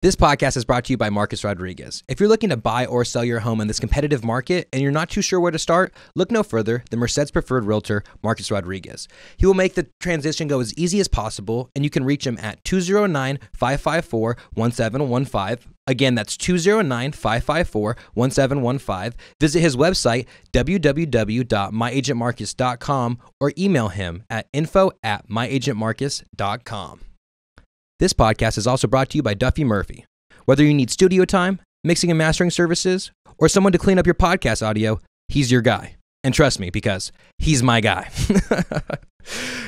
This podcast is brought to you by Marcus Rodriguez. If you're looking to buy or sell your home in this competitive market and you're not too sure where to start, look no further than Merced's preferred realtor, Marcus Rodriguez. He will make the transition go as easy as possible, and you can reach him at 209-554-1715. Again, that's 209-554-1715. Visit his website, www.myagentmarcus.com, or email him at info@myagentmarcus.com. This podcast is also brought to you by Duffy.murphy. Whether you need studio time, mixing and mastering services, or someone to clean up your podcast audio, he's your guy. And trust me, because he's my guy.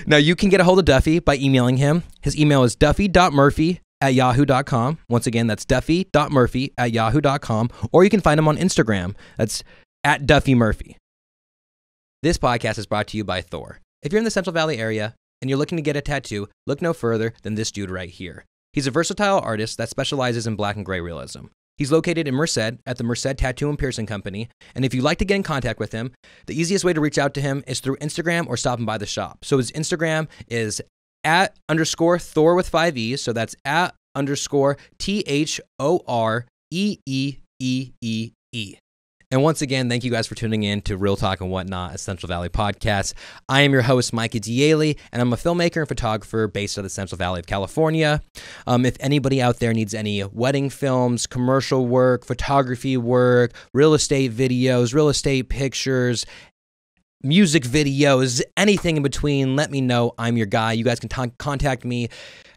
Now, you can get a hold of Duffy by emailing him. His email is duffy.murphy@yahoo.com. Once again, that's duffy.murphy@yahoo.com. Or you can find him on Instagram. That's @DuffyMurphy. This podcast is brought to you by Thore. If you're in the Central Valley area, and you're looking to get a tattoo, look no further than this dude right here. He's a versatile artist that specializes in black and gray realism. He's located in Merced at the Merced Tattoo and Piercing Company, and if you'd like to get in contact with him, the easiest way to reach out to him is through Instagram or stopping by the shop. So his Instagram is @_Thore with 5 E's, so that's @_THOREEEE. And once again, thank you guys for tuning in to Real Talk and Whatnot, a Central Valley podcast. I am your host, Micah D'Ailey, and I'm a filmmaker and photographer based out of the Central Valley of California. If anybody out there needs any wedding films, commercial work, photography work, real estate videos, real estate pictures, music videos, anything in between, let me know. I'm your guy. You guys can contact me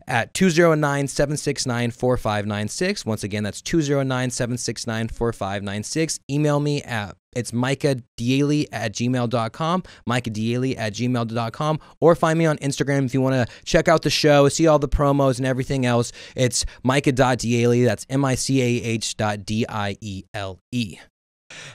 at 209-769-4596. Once again, that's 209-769-4596. Email me at micahdaily@gmail.com, micahdaily@gmail.com, or find me on Instagram if you want to check out the show, see all the promos and everything else. It's micah.daily. That's MICAH.DIELE.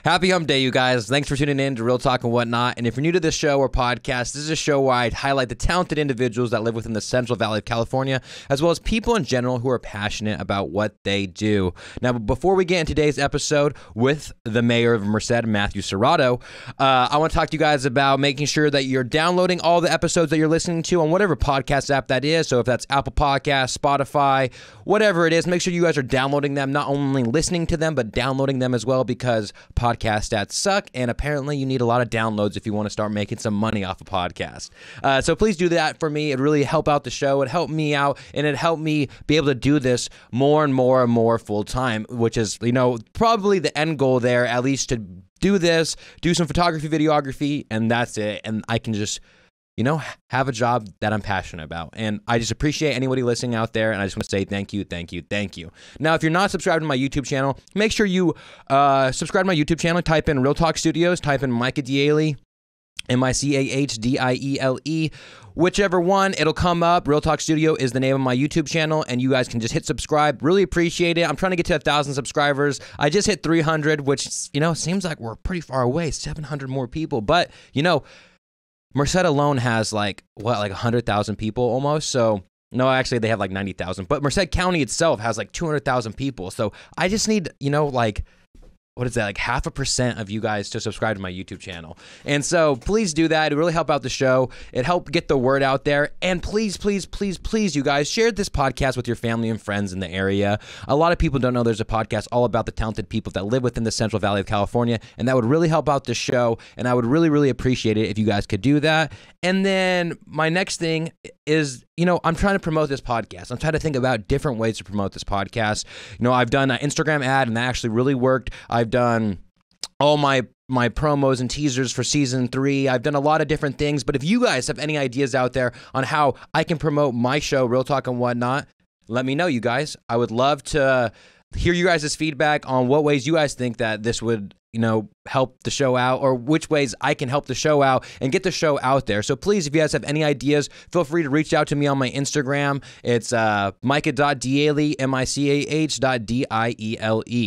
Happy Hump Day, you guys. Thanks for tuning in to Real Talk and Whatnot. And if you're new to this show or podcast, this is a show where I highlight the talented individuals that live within the Central Valley of California, as well as people in general who are passionate about what they do. Now, before we get into today's episode with the mayor of Merced, Mathew Serratto, I want to talk to you guys about making sure that you're downloading all the episodes that you're listening to on whatever podcast app that is. So if that's Apple Podcasts, Spotify, whatever it is, make sure you guys are downloading them, not only listening to them, but downloading them as well, because podcast stats suck, and apparently you need a lot of downloads if you want to start making some money off a podcast. So please do that for me. It'd really help out the show. It'd help me out, and it'd help me be able to do this more and more and more full time, which is, probably the end goal there, at least to do this, do some photography, videography, and that's it. And I can just have a job that I'm passionate about. And I just appreciate anybody listening out there, and I just want to say thank you, thank you, thank you. Now, if you're not subscribed to my YouTube channel, make sure you subscribe to my YouTube channel. Type in Real Talk Studios, type in Micah D'Ailey, MICAHDIELE. Whichever one, it'll come up. Real Talk Studio is the name of my YouTube channel, and you guys can just hit subscribe. Really appreciate it. I'm trying to get to 1,000 subscribers. I just hit 300, which, seems like we're pretty far away, 700 more people. But, Merced alone has like 100,000 people almost. So no, actually they have like 90,000, but Merced County itself has like 200,000 people. So I just need, what is that, like 0.5% of you guys to subscribe to my YouTube channel. And so please do that. It really help out the show. It helped get the word out there. And please, please, please, please, you guys, share this podcast with your family and friends in the area. A lot of people don't know there's a podcast all about the talented people that live within the Central Valley of California, and that would really help out the show, and I would really, really appreciate it if you guys could do that. And then my next thing is, I'm trying to promote this podcast. I'm trying to think about different ways to promote this podcast. I've done an Instagram ad, and that actually really worked. I've done all my promos and teasers for season 3. I've done a lot of different things, but if you guys have any ideas out there on how I can promote my show, Real Talk and Whatnot, let me know, you guys. I would love to hear you guys' feedback on what ways you guys think that this would, help the show out, or which ways I can help the show out and get the show out there. So please, if you guys have any ideas, feel free to reach out to me on my Instagram. It's micah.daily, MICAH.DIELE.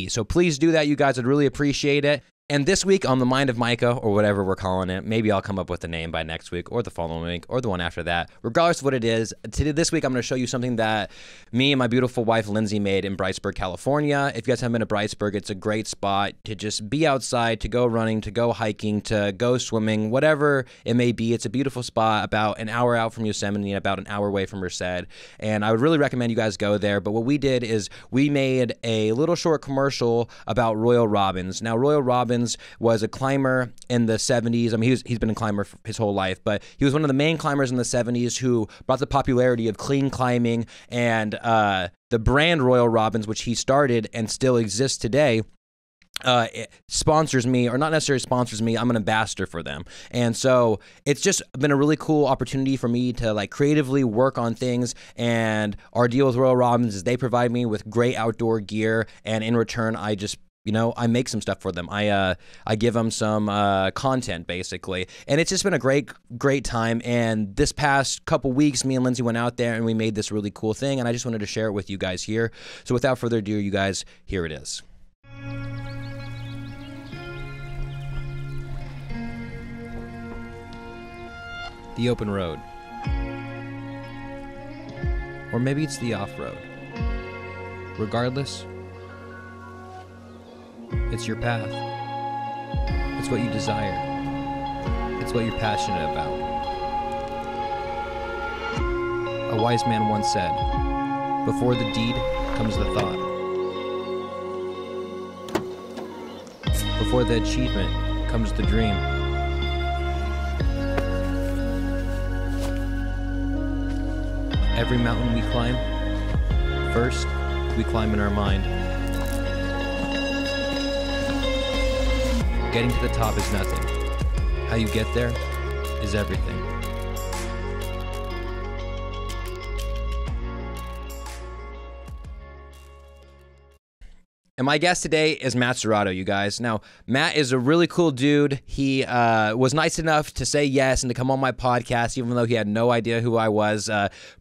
So please do that, you guys. I'd really appreciate it. And this week on The Mind of Micah, or whatever we're calling it, maybe I'll come up with a name by next week or the following week or the one after that. Regardless of what it is, this week I'm going to show you something that me and my beautiful wife Lindsay made in Brightsburg, California. If you guys haven't been to Brightsburg, it's a great spot to just be outside, to go running, to go hiking, to go swimming, whatever it may be. It's a beautiful spot about an hour out from Yosemite, about an hour away from Merced. And I would really recommend you guys go there. But what we did is we made a little short commercial about Royal Robbins. Now, Royal Robbins was a climber in the 70s. I mean, he's been a climber for his whole life, but he was one of the main climbers in the 70s who brought the popularity of clean climbing, and the brand Royal Robbins, which he started and still exists today, it sponsors me, or not necessarily sponsors me. I'm an ambassador for them. And so it's just been a really cool opportunity for me to like creatively work on things. And our deal with Royal Robbins is they provide me with great outdoor gear, and in return I just I make some stuff for them. I give them some content, basically. And it's just been a great time. And this past couple weeks, me and Lindsay went out there and we made this really cool thing. And I just wanted to share it with you guys here. So without further ado, you guys, here it is. The open road. Or maybe it's the off-road. Regardless, it's your path. It's what you desire. It's what you're passionate about. A wise man once said, "Before the deed comes the thought. Before the achievement comes the dream." Every mountain we climb, first we climb in our mind. Getting to the top is nothing. How you get there is everything. And my guest today is Matt Serratto, you guys. Now, Matt is a really cool dude. He was nice enough to say yes and to come on my podcast, even though he had no idea who I was.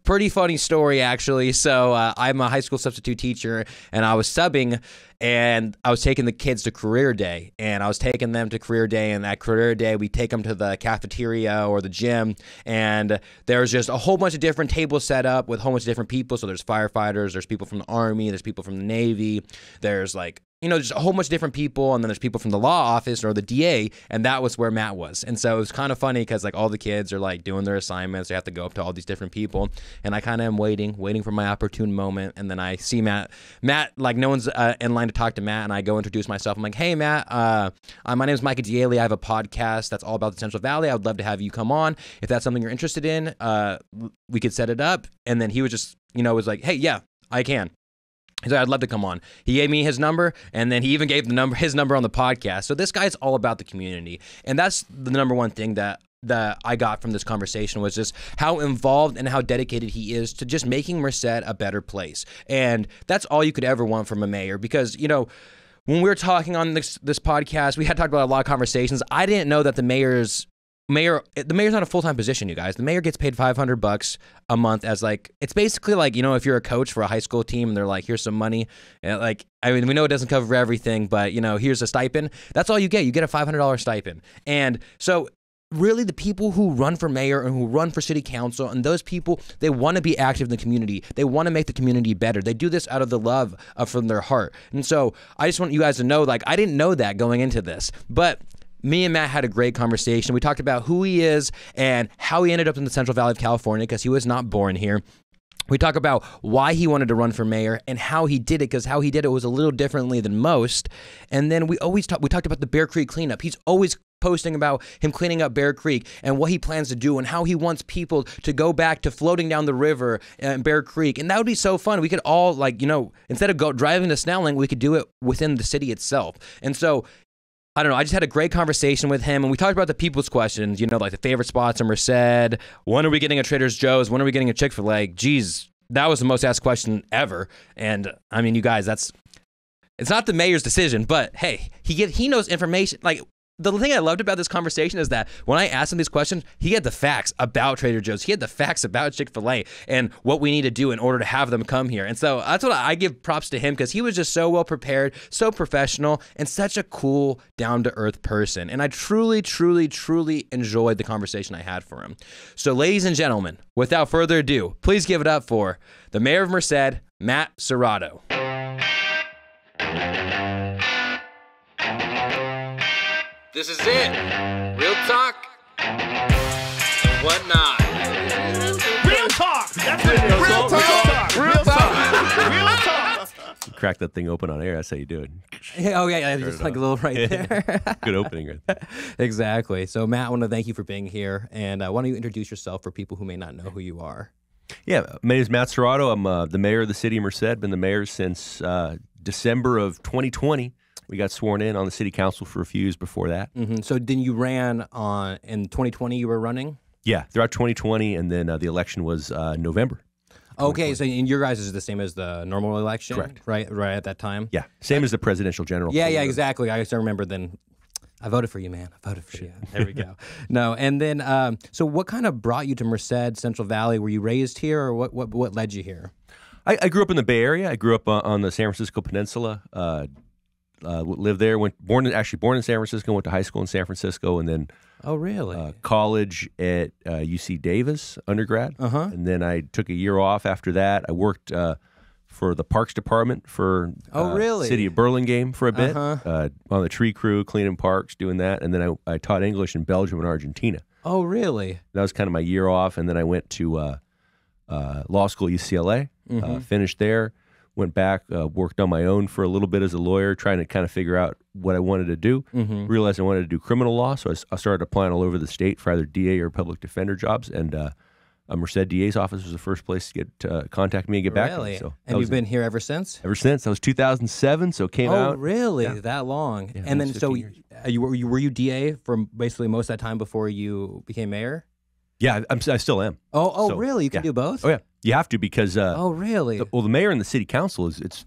Pretty funny story, actually. So I'm a high school substitute teacher, and I was subbing, and I was taking the kids to career day, and I was taking them to career day, and at career day, we take them to the cafeteria or the gym, and there's just a whole bunch of different tables set up with a whole bunch of different people. So there's firefighters, there's people from the Army, there's people from the Navy, there's like, just a whole bunch of different people, and then there's people from the law office or the DA, and that was where Matt was. And so it was kind of funny because like all the kids are like doing their assignments, they have to go up to all these different people, and I kind of am waiting for my opportune moment, and then I see Matt, like no one's in line to talk to Matt, and I go introduce myself. I'm like, "Hey Matt, my name is Micah D'Ailey. I have a podcast that's all about the Central Valley. I would love to have you come on. If that's something you're interested in, we could set it up." And then he was just, was like, "Hey, yeah, I can." He said, "I'd love to come on." He gave me his number, and then he even gave his number on the podcast. So this guy's all about the community. And that's the number one thing that I got from this conversation was just how involved and how dedicated he is to just making Merced a better place. And that's all you could ever want from a mayor, because, when we were talking on this podcast, we had talked about a lot of conversations. I didn't know that the mayor's not a full-time position, you guys. The mayor gets paid $500 a month as like, it's basically like, if you're a coach for a high school team and they're like, "Here's some money." And like, I mean, we know it doesn't cover everything, but here's a stipend. That's all you get. You get a $500 stipend. And so really the people who run for mayor and who run for city council, and those people, they want to be active in the community. They want to make the community better. They do this out of the love from their heart. And so I just want you guys to know, like, I didn't know that going into this, but me and Matt had a great conversation. We talked about who he is and how he ended up in the Central Valley of California, because he was not born here. We talk about why he wanted to run for mayor and how he did it, because how he did it was a little differently than most. And then we talked about the Bear Creek cleanup. He's always posting about him cleaning up Bear Creek and what he plans to do and how he wants people to go back to floating down the river in Bear Creek. And that would be so fun. We could all, like, instead of driving to Snelling, we could do it within the city itself. And so I don't know. I just had a great conversation with him, and we talked about the people's questions, like the favorite spots in Merced. When are we getting a Trader Joe's? When are we getting a Chick-Fil-A? Geez, that was the most asked question ever. And I mean, you guys, it's not the mayor's decision, but hey, he knows information. Like, the thing I loved about this conversation is that when I asked him these questions, he had the facts about Trader Joe's. He had the facts about Chick-fil-A and what we need to do in order to have them come here. And so that's what I give props to him, because he was just so well prepared, so professional, and such a cool, down-to-earth person. And I truly, truly, truly enjoyed the conversation I had for him. So ladies and gentlemen, without further ado, please give it up for the mayor of Merced, Matt Serratto. This is it. Real talk and whatnot. Real talk. That's it. Real talk. Real talk. Real talk. You crack that thing open on air. That's how you do it. Oh, yeah. Just like a little right there. Good opening right there. Exactly. So, Matt, I want to thank you for being here. And why don't you introduce yourself for people who may not know who you are? Yeah, my name is Matt Serratto. I'm the mayor of the city of Merced. Been the mayor since December of 2020. We got sworn in on the city council for a few years before that. Mm-hmm. So then you ran in 2020, you were running? Yeah, throughout 2020, and then the election was November. Okay, so in your guys is the same as the normal election? Correct. Right at that time? Yeah, same as the presidential general. Yeah, exactly. I still remember then. I voted for you, man. I voted for you. There we go. No, and then, so what kind of brought you to Merced, Central Valley? Were you raised here, or what led you here? I grew up in the Bay Area. I grew up on the San Francisco Peninsula. Lived there. Born in San Francisco. Went to high school in San Francisco, and then oh really? College at UC Davis undergrad. And then I took a year off after that. I worked for the Parks Department for City of Burlingame for a bit on the tree crew, cleaning parks, doing that. And then I taught English in Belgium and Argentina. Oh really? That was kind of my year off, and then I went to law school at UCLA. Finished there. Went back, worked on my own for a little bit as a lawyer, trying to kind of figure out what I wanted to do. Realized I wanted to do criminal law, so I started applying all over the state for either DA or public defender jobs. And a Merced DA's office was the first place to get contact me and get back to me. So and you've been here ever since? Ever since. That was 2007, so came out. Oh, really? Yeah. That long? Yeah, and then, so were you DA for basically most of that time before you became mayor? Yeah, I still am. Oh, So, really? You can do both? Oh, yeah. You have to, because oh, really? the mayor and the city council is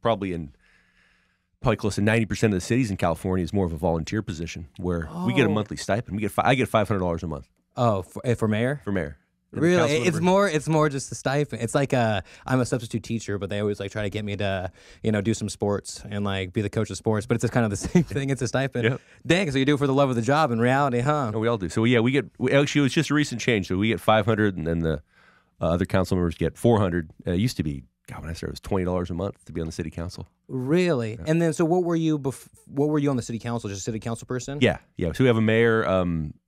probably close to 90% of the cities in California is more of a volunteer position, where we get a monthly stipend. I get $500 a month. Oh, for mayor? For mayor. Really? It's more just the stipend. It's like I'm a substitute teacher, but they always like try to get me to, do some sports and like be the coach of sports, but it's just kind of the same thing. It's a stipend. Yep. Dang, so you do it for the love of the job in reality, huh? No, we all do. So yeah, actually it was just a recent change. So we get 500, and then the other council members get 400. It used to be, God, when I started, it was $20 a month to be on the city council. Really? Yeah. And then, so what were you on the city council? Just a city council person? Yeah. So we have a mayor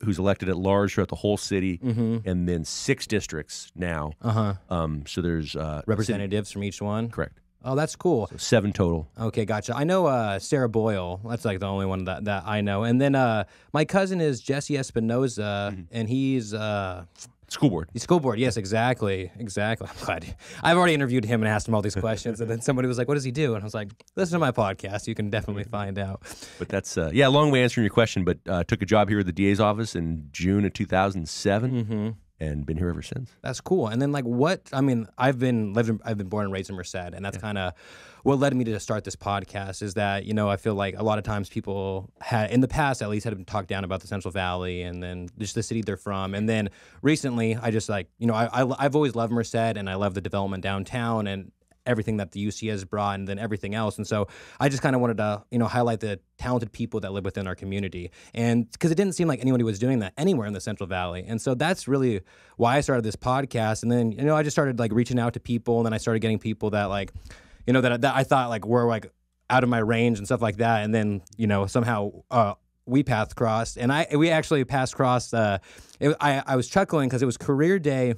who's elected at large throughout the whole city, and then 6 districts now. So there's representatives from each one. Correct. Oh, that's cool. So 7 total. Okay, gotcha. I know Sarah Boyle. That's like the only one that I know. And then my cousin is Jesse Espinoza, and he's School board. The school board, yes, exactly. I'm glad. I've already interviewed him and asked him all these questions, and then somebody was like, what does he do? And I was like, listen to my podcast. You can definitely find out. But that's, long way answering your question, but took a job here at the DA's office in June of 2007. And been here ever since. That's cool. And then, like, I've been born and raised in Merced, and that's kind of what led me to start this podcast. Is that I feel like a lot of times people had, in the past at least, had been talked down about the Central Valley and then just the city they're from. And then recently, I just I've always loved Merced, and I love the development downtown and everything that the UC has brought, and then everything else. And so I just kind of wanted to, highlight the talented people that live within our community. And because it didn't seem like anybody was doing that anywhere in the Central Valley. And so that's really why I started this podcast. And then, I just started like reaching out to people, and then I started getting people that like, that I thought like were like out of my range and stuff like that. And then, somehow we path crossed, and we actually path crossed. I was chuckling because it was career day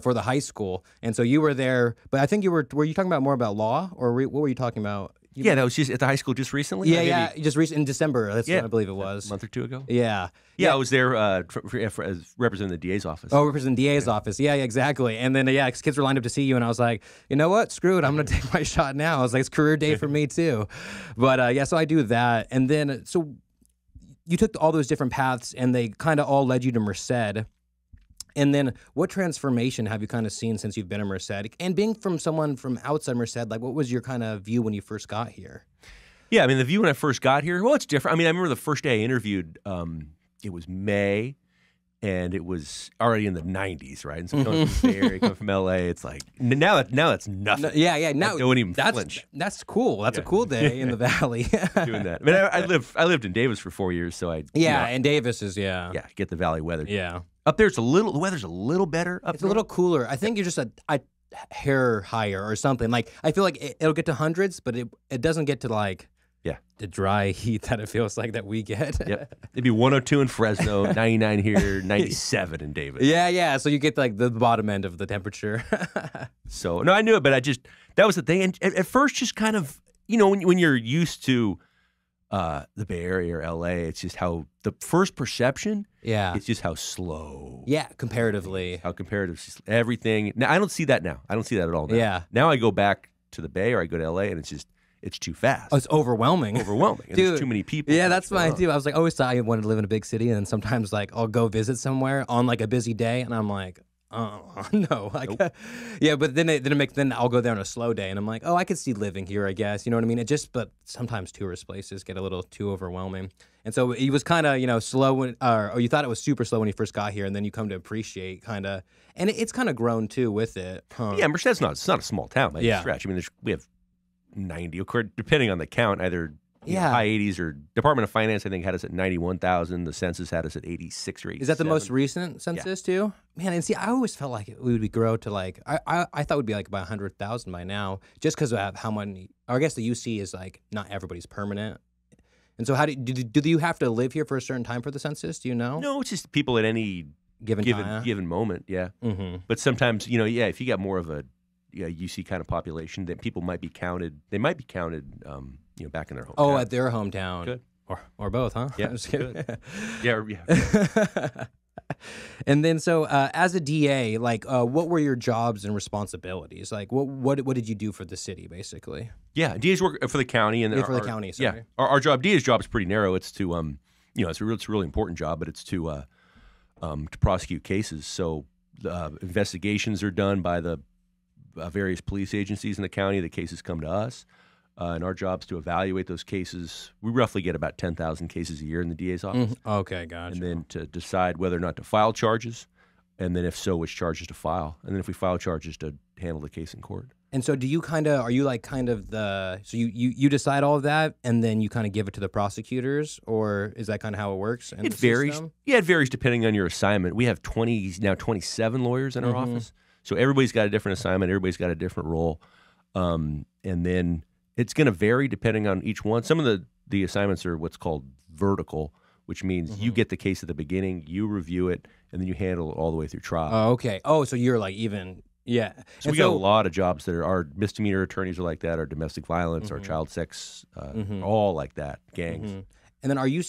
for the high school, and so you were there. But I think were you talking about more about law, or what were you talking about? That was just at the high school just recently. Just recently in December. That's what I believe it was. A month or two ago. Yeah. I was there as representing the DA's office. Oh, representing the DA's office. Yeah, exactly. And then kids were lined up to see you, and I was like, you know what? Screw it. I'm going to take my shot now. I was like, it's career day for me too. But so I do that, and then so you took all those different paths, and they kind of all led you to Merced. And then what transformation have you kind of seen since you've been in Merced? And being from someone from outside Merced, like what was your kind of view when you first got here? Yeah, I mean, the view when I first got here, well, it's different. I mean, I remember the first day I interviewed, it was May, and it was already in the 90s, right? And so coming from the Bay Area, coming from LA, it's like, now that's nothing. Yeah. Now I don't even flinch. That's cool. That's a cool day in the valley. Doing that. I mean, I lived in Davis for 4 years, so and Davis is, yeah, get the valley weather. Yeah. Up there, the weather's a little better. Up It's a little cooler. I think you're just a hair higher or something. Like, I feel like it'll get to hundreds, but it doesn't get to like the dry heat that it feels like that we get. Yep. It'd be 102 in Fresno, 99 here, 97 in Davis. Yeah. So you get like the bottom end of the temperature. So, no, I knew it, but that was the thing. And at first, just kind of, when you're used to the Bay Area or LA, it's just how the first perception, it's just how slow. Yeah, comparatively. How comparative, everything. Now, I don't see that now. I don't see that at all now. Yeah. Now I go back to the Bay or I go to LA and it's too fast. Oh, it's overwhelming. And Dude, there's too many people. Yeah, that's mine too. I was like, always thought I wanted to live in a big city, and then sometimes like I'll go visit somewhere on like a busy day, and I'm like, oh no, like, Nope. Yeah. But then I'll go there on a slow day, and I'm like, oh, I could see living here, I guess. You know what I mean? But sometimes tourist places get a little too overwhelming, and so it was kind of slow or you thought it was super slow when you first got here, and then you come to appreciate kind of, and it's kind of grown too with it. Huh? Yeah, Merced's it's not a small town by any stretch. I mean, we have 90, of course, depending on the count, either high 80s or Department of Finance, I think, had us at 91,000. The census had us at 86 or 87. Is that the most recent census too? Man, and see, I always felt like we would grow to like, I thought it would be like about 100,000 by now, just because of how many, or I guess the UC is like, not everybody's permanent. And so how do you have to live here for a certain time for the census? Do you know? No, it's just people at any given moment, yeah. Mm-hmm. But sometimes, if you got more of a UC kind of population, then people might be counted. They might be counted, back in their hometown. Oh, at their hometown. Good. Or both, huh? Yeah. Good. Yeah. And then, so as a DA, like, what were your jobs and responsibilities? Like, what did you do for the city, basically? Yeah, DAs work for the county, and for the county. Sorry. Yeah, our DA's job is pretty narrow. It's to, it's a really important job, but it's to prosecute cases. So investigations are done by the various police agencies in the county. The cases come to us, and our job is to evaluate those cases. We roughly get about 10,000 cases a year in the DA's office. Mm-hmm. Okay, gotcha. And then to decide whether or not to file charges, and then if so, which charges to file. And then if we file charges, to handle the case in court. And so are you like kind of so you decide all of that, and then you kind of give it to the prosecutors, or is that kind of how it works? It varies. System? Yeah, it varies depending on your assignment. We have 27 lawyers in our office. So everybody's got a different assignment. Everybody's got a different role. And then it's going to vary depending on each one. Some of the assignments are what's called vertical, which means you get the case at the beginning, you review it, and then you handle it all the way through trial. Oh, okay. Oh, so you're like even, yeah. So we got a lot of jobs that are our misdemeanor attorneys are like that, our domestic violence, our child sex, all like that, gangs. And then you're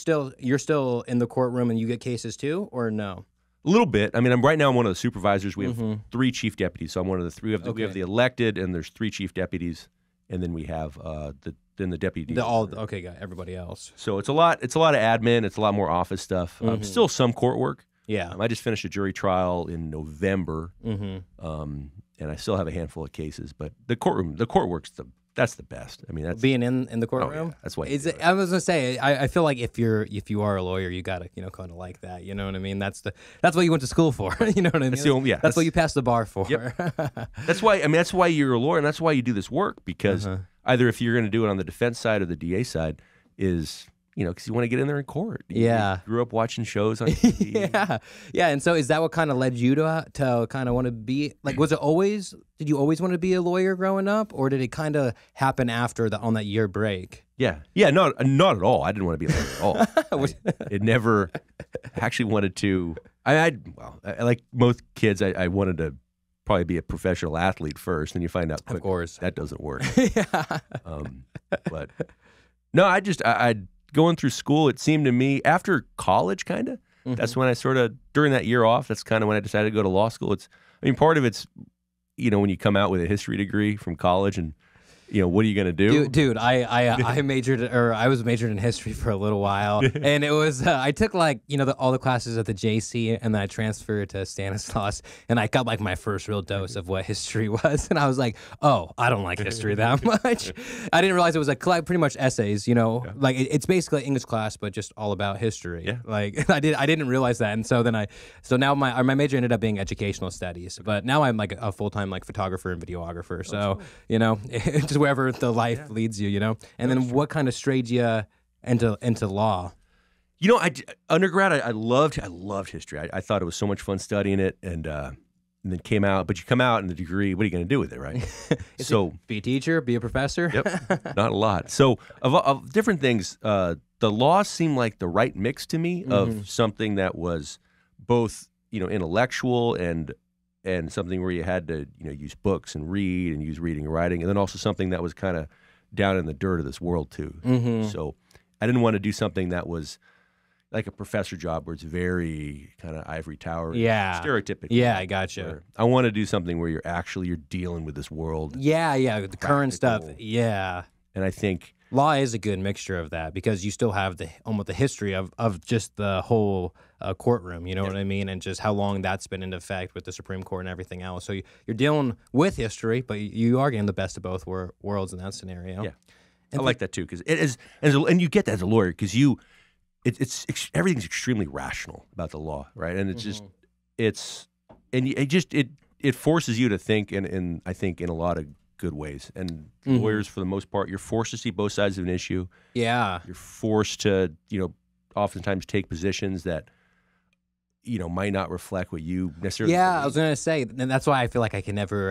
still in the courtroom and you get cases too, or no? A little bit. I mean, right now I'm one of the supervisors. We have 3 chief deputies, so I'm one of the 3. We have the elected, and there's 3 chief deputies, and then we have the deputy. Got everybody else. So it's a lot. It's a lot of admin. It's a lot more office stuff. Still some court work. Yeah. I just finished a jury trial in November, and I still have a handful of cases. But the court work's that's the best. I mean, that's being in the courtroom. Oh, yeah. That's why. I was gonna say, I feel like if you are a lawyer, you gotta kind of like that. You know what I mean? That's what you went to school for. You know what I mean? That's what you passed the bar for. Yep. That's why you're a lawyer, and that's why you do this work, because either if you're going to do it on the defense side or the DA side is. Because you want to get in there in court. You grew up watching shows on TV. Yeah. And so is that what kind of led you to kind of want to be, like, did you always want to be a lawyer growing up, or did it kind of happen after on that year break? Yeah, not at all. I didn't want to be a lawyer at all. It never actually wanted to. I like most kids, I wanted to probably be a professional athlete first, and you find out quick, of course, that doesn't work. But no, I going through school, it seemed to me after college, kind of. That's when I sort of, during that year off, that's kind of when I decided to go to law school. Part of it's, when you come out with a history degree from college, and what are you gonna do? Dude, I was majored in history for a little while, and it was I took all the classes at the JC, and then I transferred to Stanislaus, and I got my first real dose of what history was, and I was like, oh, I don't like history that much. I didn't realize it was pretty much essays, it's basically an English class, but just all about history. Yeah. I didn't realize that, and so now my major ended up being educational studies, but now I'm a full-time photographer and videographer. So just wherever the life leads you, And then what kind of strayed you into law? Undergrad, I loved history. I thought it was so much fun studying it, and then came out. But you come out in the degree, what are you going to do with it, right? Be a teacher, be a professor. Yep, not a lot. So of different things, the law seemed like the right mix to me of something that was both intellectual and something where you had to use books and read and use reading and writing, and then also something that was kind of down in the dirt of this world too. So I didn't want to do something that was like a professor job where it's very kind of ivory tower, stereotypical. Yeah, I gotcha. I want to do something where you're dealing with this world. Yeah, the current stuff. Yeah, and I think law is a good mixture of that because you still have almost the history of just the whole courtroom, you know what I mean, and just how long that's been in effect with the Supreme Court and everything else. So you're dealing with history, but you are getting the best of both worlds in that scenario. Yeah, and I like that too because it is, and you get that as a lawyer because it's everything's extremely rational about the law, right? And it forces you to think, and I think in a lot of good ways. And lawyers, for the most part, you're forced to see both sides of an issue. Yeah, you're forced to oftentimes take positions that might not reflect what you necessarily believe. I was going to say, and that's why I feel like I can never,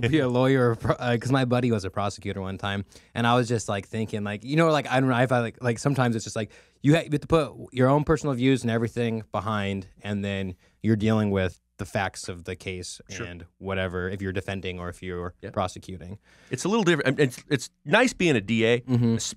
be a lawyer, because my buddy was a prosecutor one time, and I was just thinking, I don't know, I felt like sometimes it's just you have to put your own personal views and everything behind, and then you're dealing with the facts of the case and whatever, if you're defending or if you're prosecuting. It's a little different. It's nice being a DA,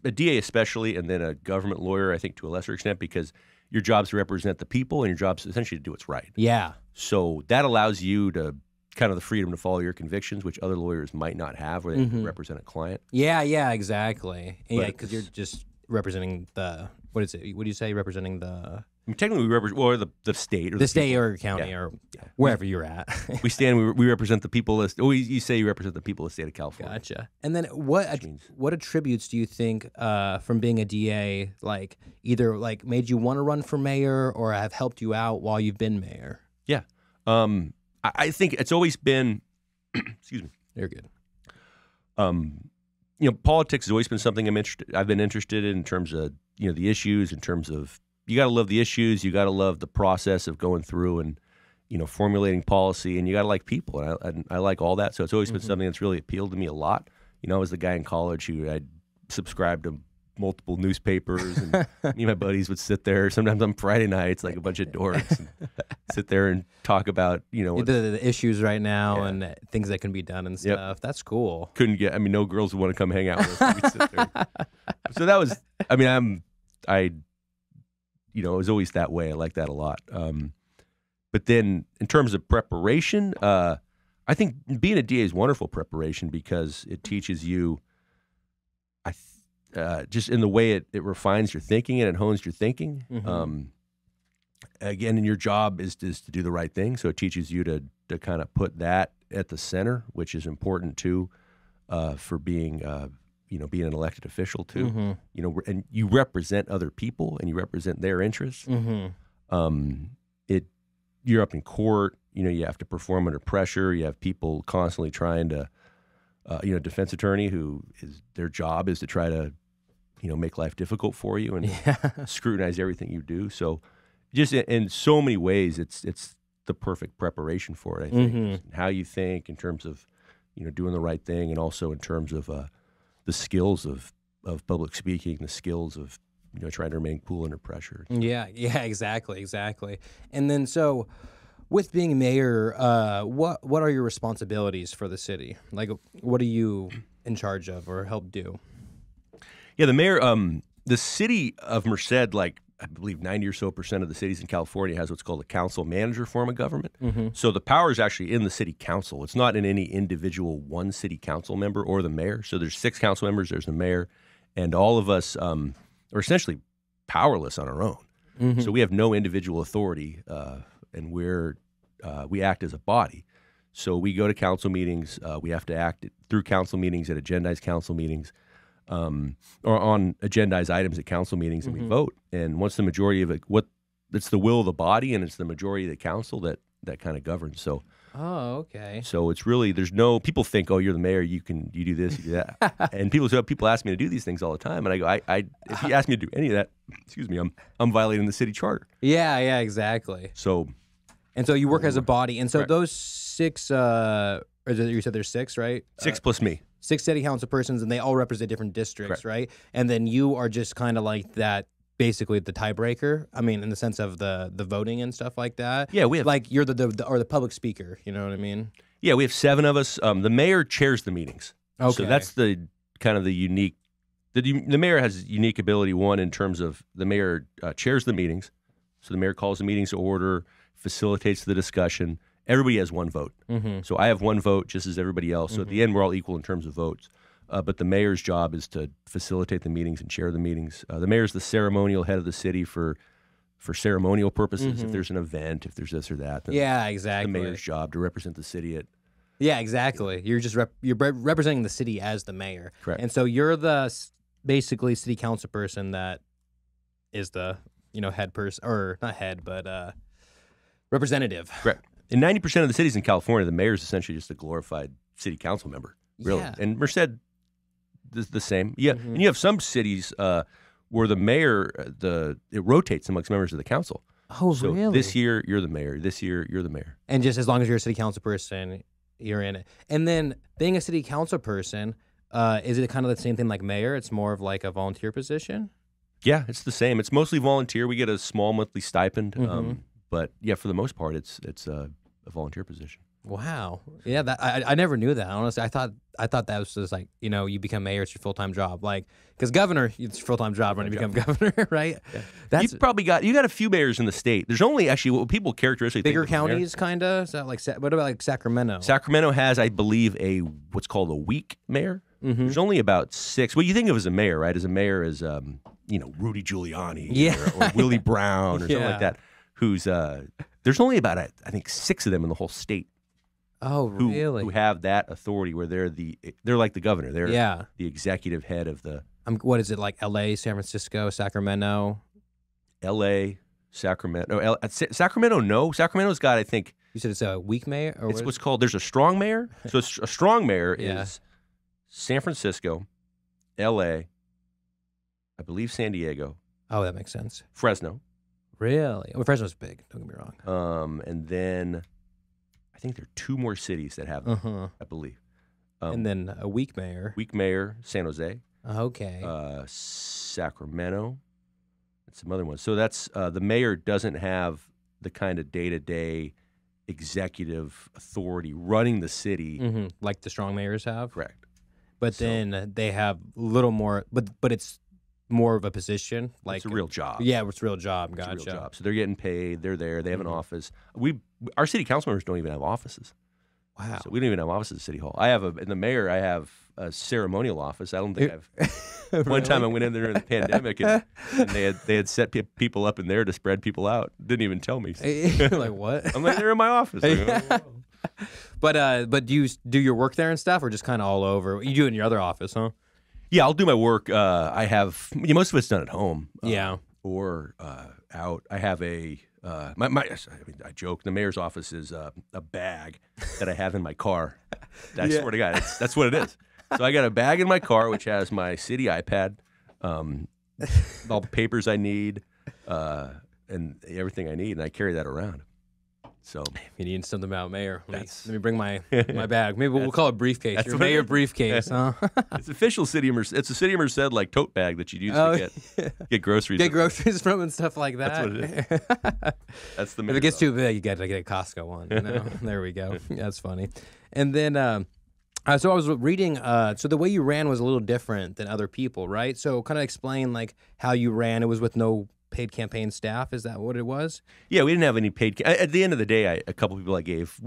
a DA especially, and then a government lawyer, I think, to a lesser extent, because your job's to represent the people and your job's essentially to do what's right. Yeah. So that allows you to kind of the freedom to follow your convictions, which other lawyers might not have, where they have to represent a client. Yeah, exactly. Yeah, because you're just representing the, what is it? What do you say? Representing the... technically, we represent the state or the state people. Or county or wherever you're at. we represent the people. You say you represent the people of the state of California. Gotcha. And then what attributes do you think from being a DA either made you want to run for mayor or have helped you out while you've been mayor? Yeah, I think it's always been. Excuse me. You're good. Politics has always been something I've been interested in terms of the issues, in terms of. You got to love the issues. You got to love the process of going through and, formulating policy. And you got to like people. And I like all that. So it's always been something that's really appealed to me a lot. I was the guy in college who I'd subscribed to multiple newspapers. And me and my buddies would sit there. Sometimes on Friday nights, like a bunch of dorks, and sit there and talk about, the issues right now and things that can be done and stuff. Yep. That's cool. No girls would want to come hang out with us. We'd sit there. So that was, it was always that way. I like that a lot. But then in terms of preparation, I think being a DA is wonderful preparation because it teaches you, just in the way it refines your thinking and it hones your thinking. Again, and your job is to do the right thing. So it teaches you to kind of put that at the center, which is important too, for being being an elected official too, and you represent other people and you represent their interests. You're up in court, you have to perform under pressure. You have people constantly trying to, defense attorney their job is to try to, make life difficult for you and scrutinize everything you do. So just in so many ways, it's the perfect preparation for it, I think. How you think in terms of, doing the right thing, and also in terms of, the skills of public speaking, the skills of trying to remain cool under pressure. Yeah, exactly. And then so, with being mayor, what are your responsibilities for the city? What are you in charge of or help do? Yeah, the mayor, the city of Merced, I believe 90 or so percent of the cities in California has what's called a council manager form of government. So the power is actually in the city council. It's not in any individual one city council member or the mayor. So there's 6 council members, there's the mayor, and all of us are essentially powerless on our own. So we have no individual authority, and we act as a body. So we go to council meetings. We have to act through council meetings at agendized council meetings. Or on agendized items at council meetings, and we vote. And once the majority of it, it's the will of the body, and it's the majority of the council that kind of governs. So, okay. So it's really people think, oh, you're the mayor, you do this, you do that, and people ask me to do these things all the time, and I go, if you ask me to do any of that, excuse me, I'm violating the city charter. Yeah, exactly. So, and so you work as a body, and so Correct. those 6, you said there's 6, right? 6 plus me. 6 city council persons, and they all represent different districts, Correct. right? And then you are just kind of like that, basically the tiebreaker. I mean, in the sense of the voting and stuff like that. Yeah, we have like you're the public speaker. You know what I mean? Yeah, we have 7 of us. The mayor chairs the meetings. Okay. So that's the kind of the unique. The mayor has unique ability. One, in terms of the mayor chairs the meetings. So the mayor calls the meetings to order, facilitates the discussion. Everybody has 1 vote. So I have 1 vote, just as everybody else. So at the end, we're all equal in terms of votes. But the mayor's job is to facilitate the meetings and chair the meetings. The mayor's the ceremonial head of the city for ceremonial purposes. If there's an event, if there's this or that, then Yeah, it's exactly. the mayor's job to represent the city at. Yeah, exactly. You're just representing the city as the mayor. Correct. And so you're the basically city council person that is the head person, or not head, but representative. Correct. In 90% of the cities in California, the mayor is essentially just a glorified city council member, really. Yeah. And Merced is the same. Yeah, and you have some cities where the mayor, it rotates amongst members of the council. Oh, So really? this year, you're the mayor. This year, you're the mayor. And just as long as you're a city council person, you're in it. And then being a city council person, is it kind of the same thing like mayor? It's more of like a volunteer position? Yeah, it's the same. It's mostly volunteer. We get a small monthly stipend. But yeah, for the most part, it's a volunteer position. Wow. Yeah, that I never knew that. Honestly, I thought that was just like, you become mayor, it's your full-time job. Like, because governor, it's your full-time job when you become governor, right? Yeah. That's you got a few mayors in the state. There's only actually what people characteristically bigger think of a mayor. counties, kind of. Is that like what about like Sacramento? Sacramento has, I believe, what's called a weak mayor. There's only about 6. What you think of as a mayor, right? As a mayor is, Rudy Giuliani, or Willie Brown, or something like that. Who's there's only about I think 6 of them in the whole state. Oh, really? Who have that authority where they're like the governor. They're the executive head of the. What is it, like L.A., San Francisco, Sacramento? L.A., Sacramento. Sacramento, no. Sacramento's got, I think. You said it's a weak mayor? Or It's what's called, there's a strong mayor. So a strong mayor Yeah. is San Francisco, L.A., I believe San Diego, Oh, that makes sense. Fresno. Really? Well, Fresno's big. Don't get me wrong. And then I think there are 2 more cities that have them, I believe. And then a weak mayor. Weak mayor, San Jose. Okay. Sacramento, and some other ones. So that's the mayor doesn't have the kind of day-to-day executive authority running the city. Like the strong mayors have. Correct. But then they have a little more. But it's more of a position. Like It's a real job. Yeah, it's a real job. It's Gotcha. a real job. So they're getting paid. They're there. They have an office. Our city council members don't even have offices. Wow. So we don't even have offices at City Hall. In the mayor, I have a ceremonial office. I don't think I've. One time I went in there during the pandemic, and they had set people up in there to spread people out. Didn't even tell me. Like what? I'm like, they're in my office. Like, oh. But do you do your work there and stuff, or just kind of all over? You do it in your other office, huh? Yeah, I'll do my work. I have most of it's done at home. Yeah. Or out. I have I joke. The mayor's office is a bag that I have in my car. I swear to God, that's what it is. So I got a bag in my car which has my city iPad, all the papers I need, and everything I need, and I carry that around. So If you need something about mayor, let me bring my bag. Maybe we'll call it briefcase. Your what it mayor is. briefcase, huh? it's official city Merced. It's a city Merced like tote bag that you use to get groceries. Get groceries from and stuff like that. That's what it is. That's the If mayor's it gets office. too big, you got to get a Costco one. There we go. That's funny. And then, so I was reading. So the way you ran was a little different than other people, right? So kind of explain like how you ran. It was with no paid campaign staff. Is that what it was? Yeah, we didn't have any paid. At the end of the day, a couple people I gave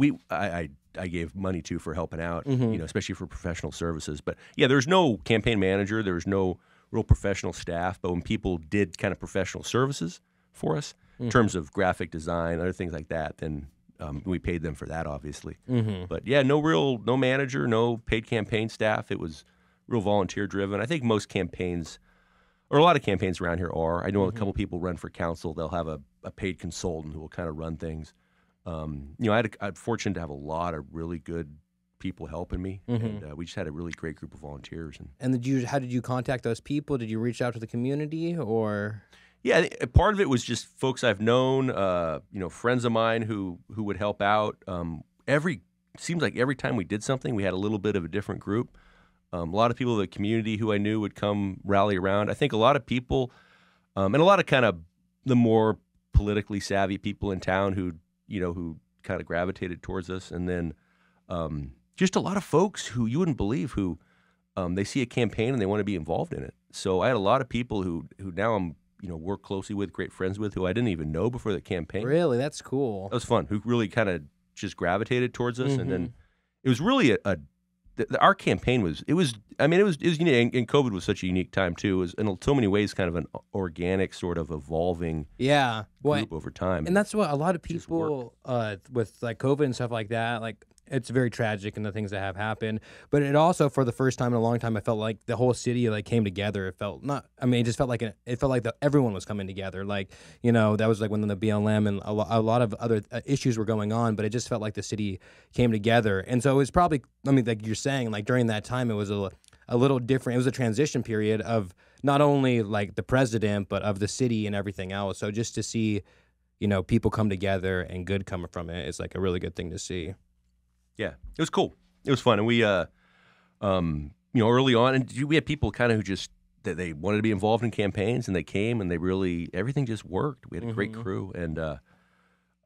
money to for helping out, especially for professional services. But yeah, there's no campaign manager. There was no real professional staff. But when people did kind of professional services for us, in terms of graphic design, other things like that, then we paid them for that, obviously. But yeah, no manager, no paid campaign staff. It was real volunteer driven. I think most campaigns, or a lot of campaigns around here are. I know a couple people run for council. They'll have a paid consultant who will kind of run things. I'm fortunate to have a lot of really good people helping me, and we just had a really great group of volunteers. And how did you contact those people? Did you reach out to the community, or? Yeah, part of it was just folks I've known, friends of mine who would help out. Seems like every time we did something, we had a little bit of a different group. A lot of people in the community who I knew would come rally around. I think a lot of people, and a lot of kind of the more politically savvy people in town who kind of gravitated towards us, and then just a lot of folks who you wouldn't believe who they see a campaign and they want to be involved in it. So I had a lot of people who now I'm work closely with, great friends with, who I didn't even know before the campaign. Really, that's cool. That was fun. Who really kind of just gravitated towards us, and then it was really our campaign was unique, and COVID was such a unique time too. It was in so many ways kind of an organic sort of evolving group over time. And that's what a lot of people with like COVID and stuff like that, like it's very tragic and the things that have happened. But it also, for the first time in a long time, I felt like the whole city like came together. It just felt like everyone was coming together. Like, that was like when the BLM and a lot of other issues were going on, but it just felt like the city came together. And so it was probably, like you're saying, like during that time, it was a little different. It was a transition period of not only like the president, but of the city and everything else. So just to see, people come together and good coming from it is like a really good thing to see. Yeah, it was cool. It was fun, and we, early on, and we had people kind of who just that they wanted to be involved in campaigns, and they came, and everything just worked. We had a great crew, and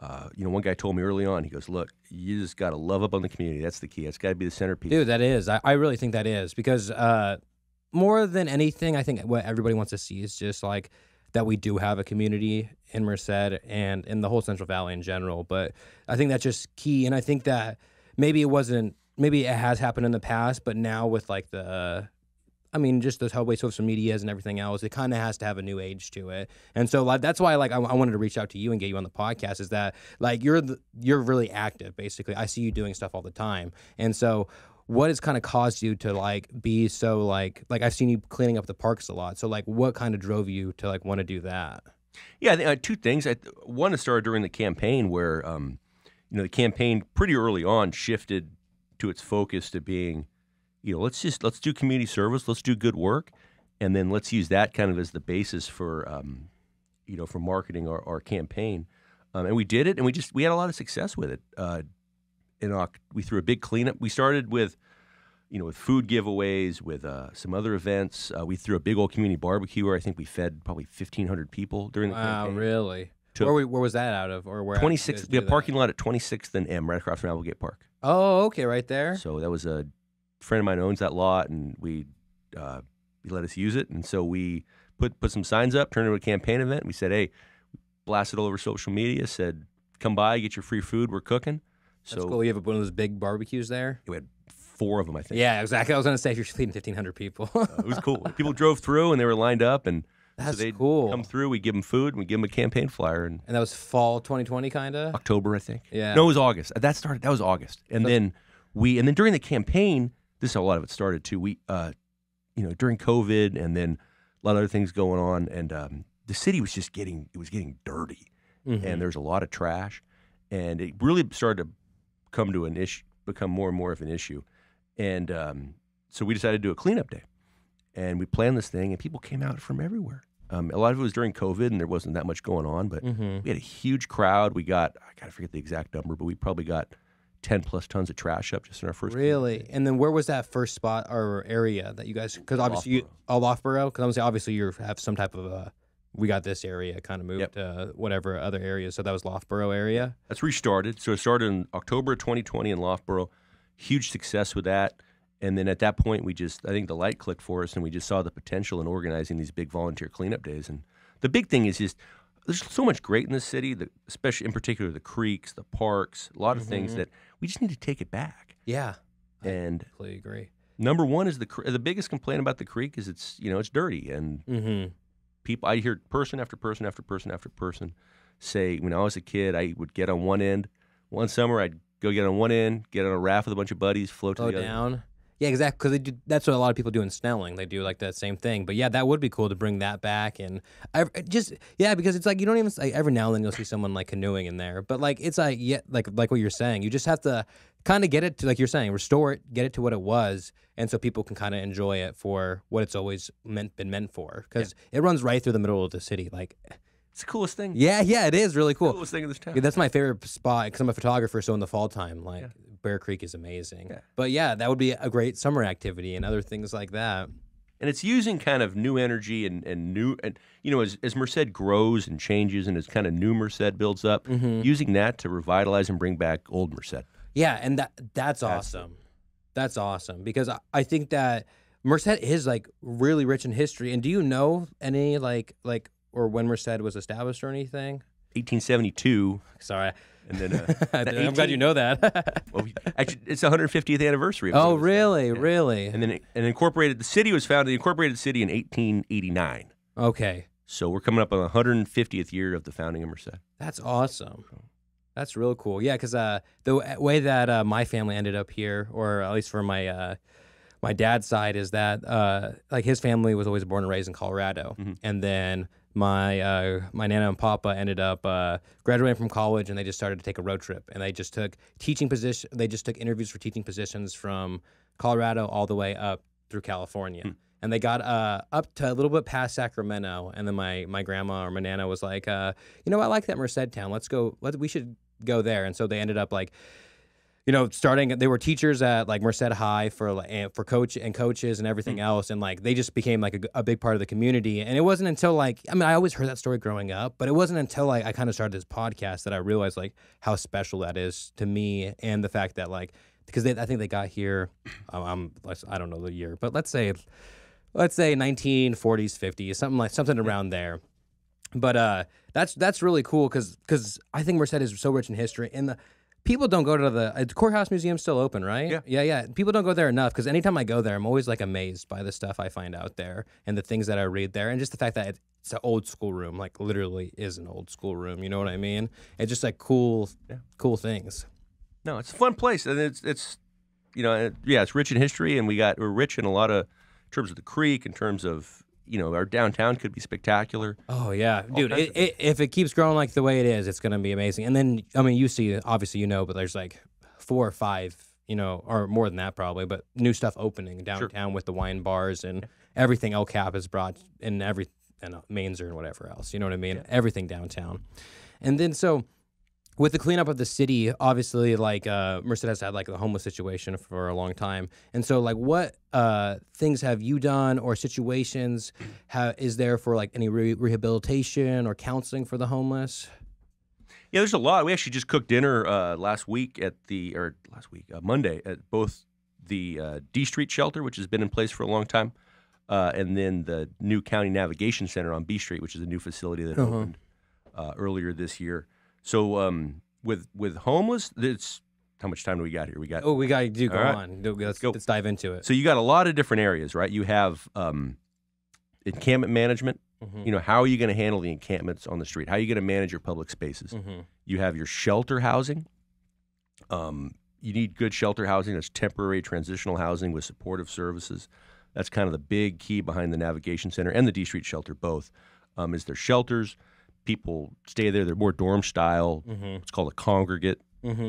one guy told me early on, he goes, "Look, you just got to love up on the community. That's the key. That's got to be the centerpiece." Dude, that is. I really think that is, because more than anything, I think what everybody wants to see is just like that we do have a community in Merced and in the whole Central Valley in general. But I think that's just key, and I think that. Maybe it has happened in the past, but now with like just those how social medias and everything else, it kind of has to have a new age to it. And so like, that's why like I wanted to reach out to you and get you on the podcast, is that like you're really active, basically. I see you doing stuff all the time. And so what has kind of caused you to like be so like I've seen you cleaning up the parks a lot. So like what kind of drove you to like want to do that? Yeah, I think two things. One, it started during the campaign where the campaign pretty early on shifted to its focus to being, let's do community service, let's do good work, and then let's use that kind of as the basis for, for marketing our campaign. And we did it, and we had a lot of success with it. We threw a big cleanup. We started with, with food giveaways, with some other events. We threw a big old community barbecue where I think we fed probably 1,500 people during the campaign. Wow, really? Where was that out of, or where? 26th. We have a parking lot at 26th and M, right across from Applegate Park. Oh, okay, right there. So that was a friend of mine owns that lot, and he let us use it, and so we put some signs up, turned it into a campaign event. We said, hey, blasted all over social media, said, come by, get your free food, we're cooking. So that's cool. You have one of those big barbecues there? We had 4 of them, I think. Yeah, exactly. I was going to say, if you're feeding 1,500 people. It was cool. People drove through, and they were lined up, and that's so they'd cool. come through, we give them food, and we give them a campaign flyer. And that was fall 2020, kind of? October, I think. Yeah. No, it was August. That was August. And then during the campaign, this is how a lot of it started too. We, during COVID and then a lot of other things going on, and the city was just getting dirty, and there's a lot of trash, and it really started to become more and more of an issue. And so we decided to do a cleanup day. And we planned this thing, and people came out from everywhere. A lot of it was during COVID, and there wasn't that much going on, but we had a huge crowd. We got, I gotta forget the exact number, but we probably got 10 plus tons of trash up just in our first. Really? And then where was that first spot or area that you guys? Because obviously Loughborough. Because obviously you have some type of we got this area kind of moved to whatever other areas. So that was Loughborough area. That's restarted. So it started in October 2020 in Loughborough. Huge success with that. And then at that point, I think the light clicked for us, and we just saw the potential in organizing these big volunteer cleanup days. And the big thing is just there's so much great in this city, especially in particular the creeks, the parks, a lot of things that we just need to take it back. Yeah, and I completely agree. Number one is the biggest complaint about the creek is it's dirty, and people, I hear person after person after person after person say, when I was a kid, I would get on one end. One summer, I'd go get on one end, get on a raft with a bunch of buddies, float to the other. Down. Yeah, exactly. Because that's what a lot of people do in Snelling. They do like that same thing. But yeah, that would be cool to bring that back. And because it's like you don't even like every now and then you'll see someone like canoeing in there. But like it's like like what you're saying, you just have to kind of get it to, like you're saying, restore it, get it to what it was, and so people can kind of enjoy it for what it's always been meant for. Because it runs right through the middle of the city, like. It's the coolest thing. Yeah, it is really cool. The coolest thing in this town. Yeah, that's my favorite spot because I'm a photographer. So in the fall time, like Bear Creek is amazing. Yeah. But yeah, that would be a great summer activity and other things like that. And it's using kind of new energy and new, and as Merced grows and changes and as kind of new Merced builds up, using that to revitalize and bring back old Merced. Yeah, and that's awesome. That's awesome because I think that Merced is like really rich in history. And do you know any like or when Merced was established or anything? 1872. Sorry. And then I'm glad you know that. Well, actually, it's the 150th anniversary. Oh, really? Yeah. Really? And then the city was founded, the incorporated city in 1889. Okay. So we're coming up on the 150th year of the founding of Merced. That's awesome. That's real cool. Yeah, because the way that my family ended up here, or at least for my dad's side, is that like his family was always born and raised in Colorado, and then my nana and papa ended up graduating from college, and they just started to take a road trip, and they just took interviews for teaching positions from Colorado all the way up through California. And they got up to a little bit past Sacramento, and then my grandma or my nana was like, I like that Merced town. We should go there. And so they ended up like, they were teachers at like Merced High for coaches and everything else, and like they just became like a big part of the community. And it wasn't until I always heard that story growing up, but it wasn't until I kind of started this podcast that I realized like how special that is to me, and the fact that like because I think they got here, I don't know the year, but let's say 1940s, 50s, something around there. But that's really cool because I think Merced is so rich in history, and the people don't go to the Courthouse Museum's still open, right? Yeah. People don't go there enough because anytime I go there, I'm always like amazed by the stuff I find out there and the things that I read there, and just the fact that it's an old school room, like literally is an old school room. You know what I mean? It's just like cool things. No, it's a fun place, and it's it's rich in history, and we're rich in a lot of in terms of the creek, in terms of our downtown could be spectacular. Oh yeah, dude! If it keeps growing like the way it is, it's going to be amazing. And then you see, obviously but there's like 4 or 5, or more than that probably, but new stuff opening downtown with the wine bars and everything. El Cap has brought and Mainzer and whatever else. You know what I mean? Yeah. Everything downtown, and then so. With the cleanup of the city, obviously, like Merced has had like the homeless situation for a long time, and so like, what things have you done or situations is there for like any rehabilitation or counseling for the homeless? Yeah, there's a lot. We actually just cooked dinner Monday at both the D Street shelter, which has been in place for a long time, and then the new County Navigation Center on B Street, which is a new facility that opened earlier this year. So with homeless, how much time do we got here? We got to go on. Let's dive into it. So you got a lot of different areas, right? You have encampment management. How are you going to handle the encampments on the street? How are you going to manage your public spaces? You have your shelter housing. You need good shelter housing. That's temporary transitional housing with supportive services. That's kind of the big key behind the Navigation Center and the D Street shelter both, is their shelters. People stay there. They're more dorm style. It's called a congregate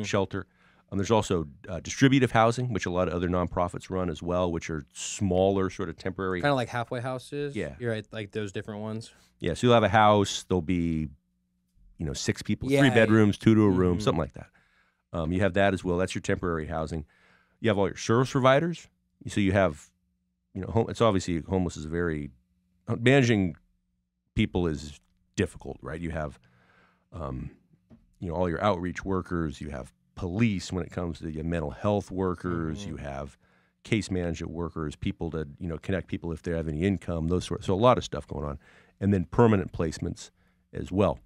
shelter. There's also distributive housing, which a lot of other nonprofits run as well, which are smaller, sort of temporary. Kind of like halfway houses? Yeah. You're right, like those different ones? Yeah, so you'll have a house. There'll be, 6 people, 3 bedrooms, 2 to a room, something like that. You have that as well. That's your temporary housing. You have all your service providers. So you have, it's obviously homeless is managing people is difficult, right? You have, all your outreach workers. You have police when it comes to your mental health workers. You have case management workers, people to connect people if they have any income, those sorts. So a lot of stuff going on, and then permanent placements as well.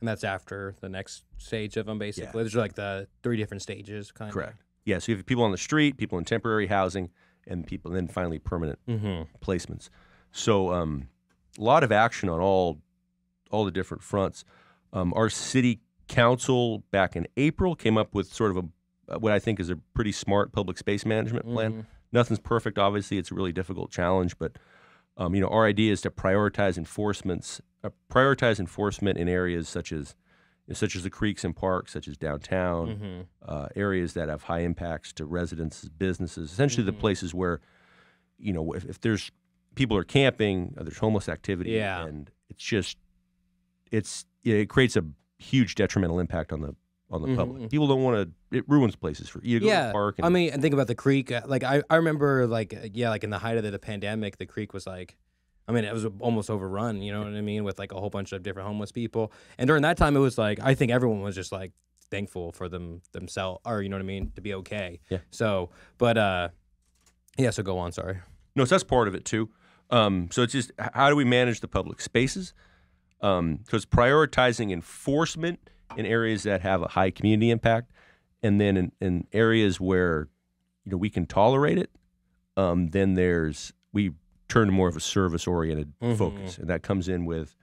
And that's after the next stage of them, basically. Yeah. There's like the 3 different stages, kind of. Correct. Yeah, so you have people on the street, people in temporary housing, and then finally permanent placements. So a lot of action on all the different fronts. Our city council back in April came up with sort of what I think is a pretty smart public space management plan. Nothing's perfect, obviously. It's a really difficult challenge, but our idea is to prioritize enforcement in areas such as the creeks and parks, such as downtown, areas that have high impacts to residents, businesses, essentially the places where, if there's people are camping, there's homeless activity, and it creates a huge detrimental impact on the public. People don't want to. It ruins places for you. Go to the park. And, and think about the creek. Like I remember, like in the height of the pandemic, the creek was like, it was almost overrun. You know what I mean? With like a whole bunch of different homeless people. And during that time, it was like I think everyone was just like thankful for themselves, or you know what I mean, to be okay. Yeah. So, but so go on. Sorry. No, so that's part of it too. So it's just how do we manage the public spaces? Because prioritizing enforcement in areas that have a high community impact, and then in areas where we can tolerate it, then we turn to more of a service-oriented focus, and that comes in with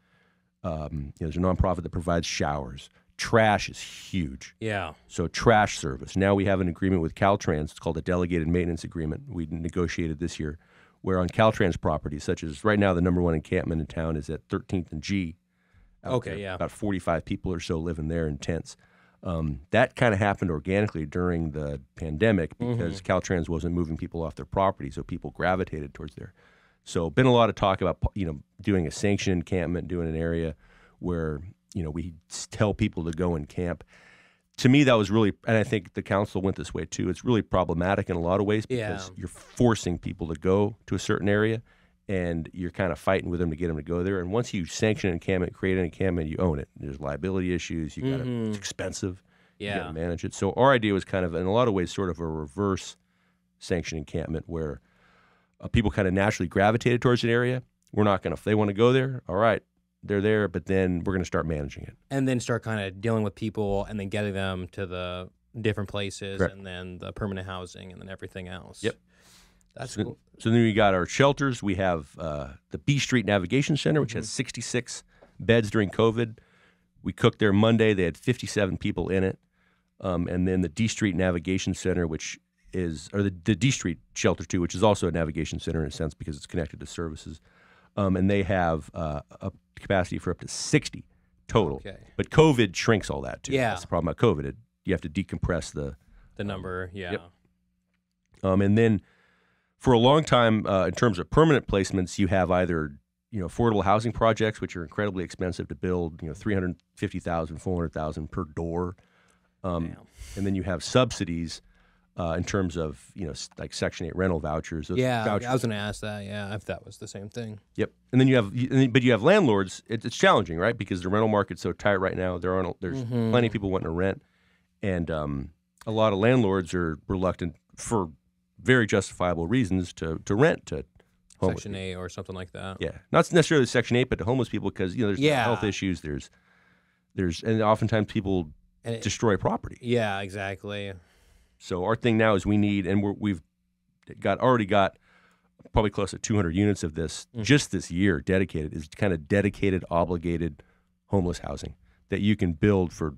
there's a nonprofit that provides showers. Trash is huge. Yeah. So trash service. Now we have an agreement with Caltrans. It's called a delegated maintenance agreement. We negotiated this year, where on Caltrans properties, such as right now the number one encampment in town is at 13th and G. About 45 people or so living there in tents. That kind of happened organically during the pandemic because Caltrans wasn't moving people off their property, so people gravitated towards there. So been a lot of talk about doing a sanctioned encampment, doing an area where we tell people to go and camp. To me, that was really, and I think the council went this way too. It's really problematic in a lot of ways because you're forcing people to go to a certain area, and you're kind of fighting with them to get them to go there. And once you sanction an encampment, create an encampment, you own it. There's liability issues. You got it's expensive. You got to manage it. So our idea was kind of, in a lot of ways, sort of a reverse sanction encampment where people kind of naturally gravitated towards an area. We're not going to, if they want to go there, all right, they're there, but then we're going to start managing it. And then start kind of dealing with people and then getting them to the different places. Correct. And then the permanent housing and then everything else. Yep. That's cool. So then we got our shelters. We have the B Street Navigation Center, which has 66 beds during COVID. We cooked there Monday. They had 57 people in it. And then the D Street Navigation Center, which is, or the D Street Shelter too, which is also a navigation center in a sense because it's connected to services. And they have a capacity for up to 60 total. Okay. But COVID shrinks all that too. Yeah. That's the problem about COVID. You have to decompress the number. Yeah. Yep. And then for a long time, in terms of permanent placements, you have either affordable housing projects, which are incredibly expensive to build, $350,000, $400,000 per door, and then you have subsidies in terms of like Section 8 rental vouchers. Vouchers. I was going to ask that. Yeah, if that was the same thing. Yep. And then you have landlords. It's challenging, right? Because the rental market's so tight right now. There's plenty of people wanting to rent, and a lot of landlords are reluctant for very justifiable reasons to rent to homeless Section 8 or something like that. Yeah, not necessarily Section 8, but to homeless people because there's health issues. There's and oftentimes people destroy property. Yeah, exactly. So our thing now is we've already got probably close to 200 units of this just this year dedicated. Is kind of dedicated, obligated homeless housing that you can build for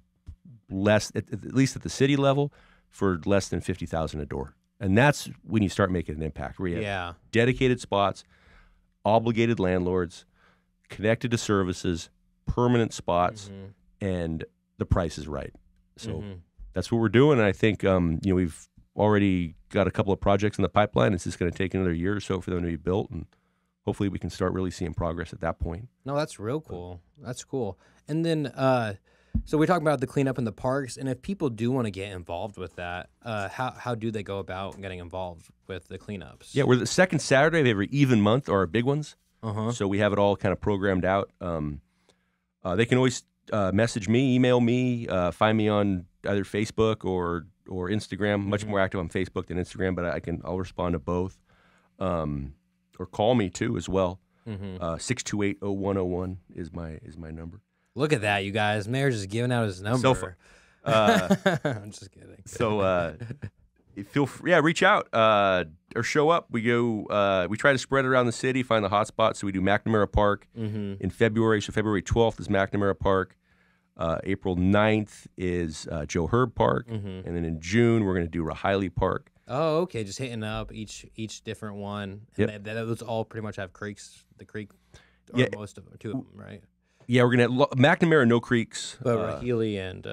less, at least at the city level, for less than $50,000 a door. And that's when you start making an impact, where you have dedicated spots, obligated landlords, connected to services, permanent spots, and the price is right. So that's what we're doing. And I think we've already got a couple of projects in the pipeline. It's just going to take another year or so for them to be built, and hopefully we can start really seeing progress at that point. No, that's real cool. That's cool. And then so we're talking about the cleanup in the parks, and if people do want to get involved with that, how do they go about getting involved with the cleanups? Yeah, we're the second Saturday of every even month are our big ones. So we have it all kind of programmed out. They can always message me, email me, find me on either Facebook or Instagram. Much more active on Facebook than Instagram, but I'll respond to both. Or call me too as well. Mm-hmm. 628-0101 is my number. Look at that, you guys. Mayor's just giving out his number. So fun. I'm just kidding. So feel free, reach out or show up. We go. We try to spread it around the city, find the hot spots. So we do McNamara Park in February. So February 12th is McNamara Park. April 9th is Joe Herb Park, and then in June we're going to do Riley Park. Oh, okay. Just hitting up each different one. And those all pretty much have creeks. The creek, or most of them, 2 of them, right? Yeah, we're gonna McNamara, no creeks. But Rahili and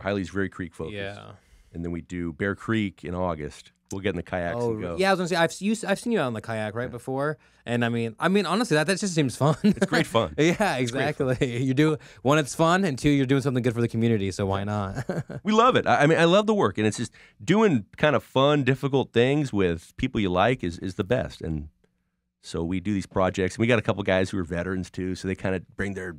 Riley's very creek focused. Yeah. And then we do Bear Creek in August. We'll get in the kayaks and go. Yeah, I was gonna say I've seen you out on the kayak before, and I mean honestly that just seems fun. It's great fun. Yeah, exactly. You do one, it's fun, and two, you're doing something good for the community. So why not? We love it. I mean, I love the work, and it's just doing kind of fun, difficult things with people you like is the best. And so we do these projects, and we got a couple guys who are veterans too, so they kind of bring their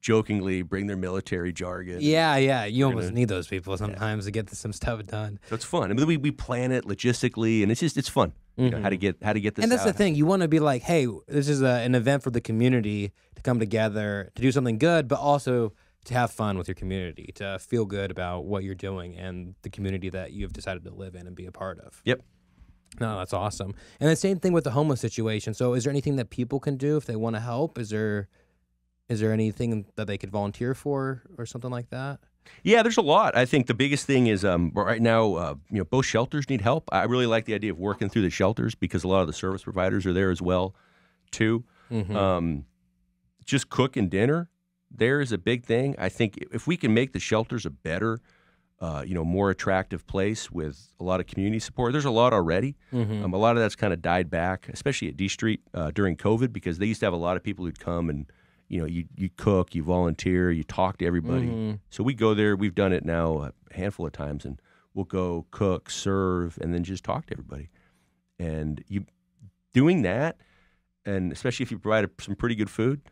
jokingly bring their military jargon. Yeah. You almost need those people sometimes to get some stuff done. So it's fun. I mean, we plan it logistically, and it's fun. You know, how to get this. And that's out. the thing. You want to be like, hey, this is an event for the community to come together to do something good, but also to have fun with your community, to feel good about what you're doing and the community that you've decided to live in and be a part of. Yep. No, that's awesome. And the same thing with the homeless situation. So is there anything that people can do if they want to help? Is there anything that they could volunteer for or something like that? Yeah, there's a lot. I think the biggest thing is right now, both shelters need help. I really like the idea of working through the shelters because a lot of the service providers are there as well, too. Just cooking dinner there is a big thing. I think if we can make the shelters a better, more attractive place with a lot of community support, there's a lot already. A lot of that's kind of died back, especially at D Street during COVID, because they used to have a lot of people who'd come and you cook, you volunteer, you talk to everybody. So we go there. We've done it now a handful of times, and we'll go cook, serve, and then just talk to everybody. And you doing that, and especially if you provide some pretty good food,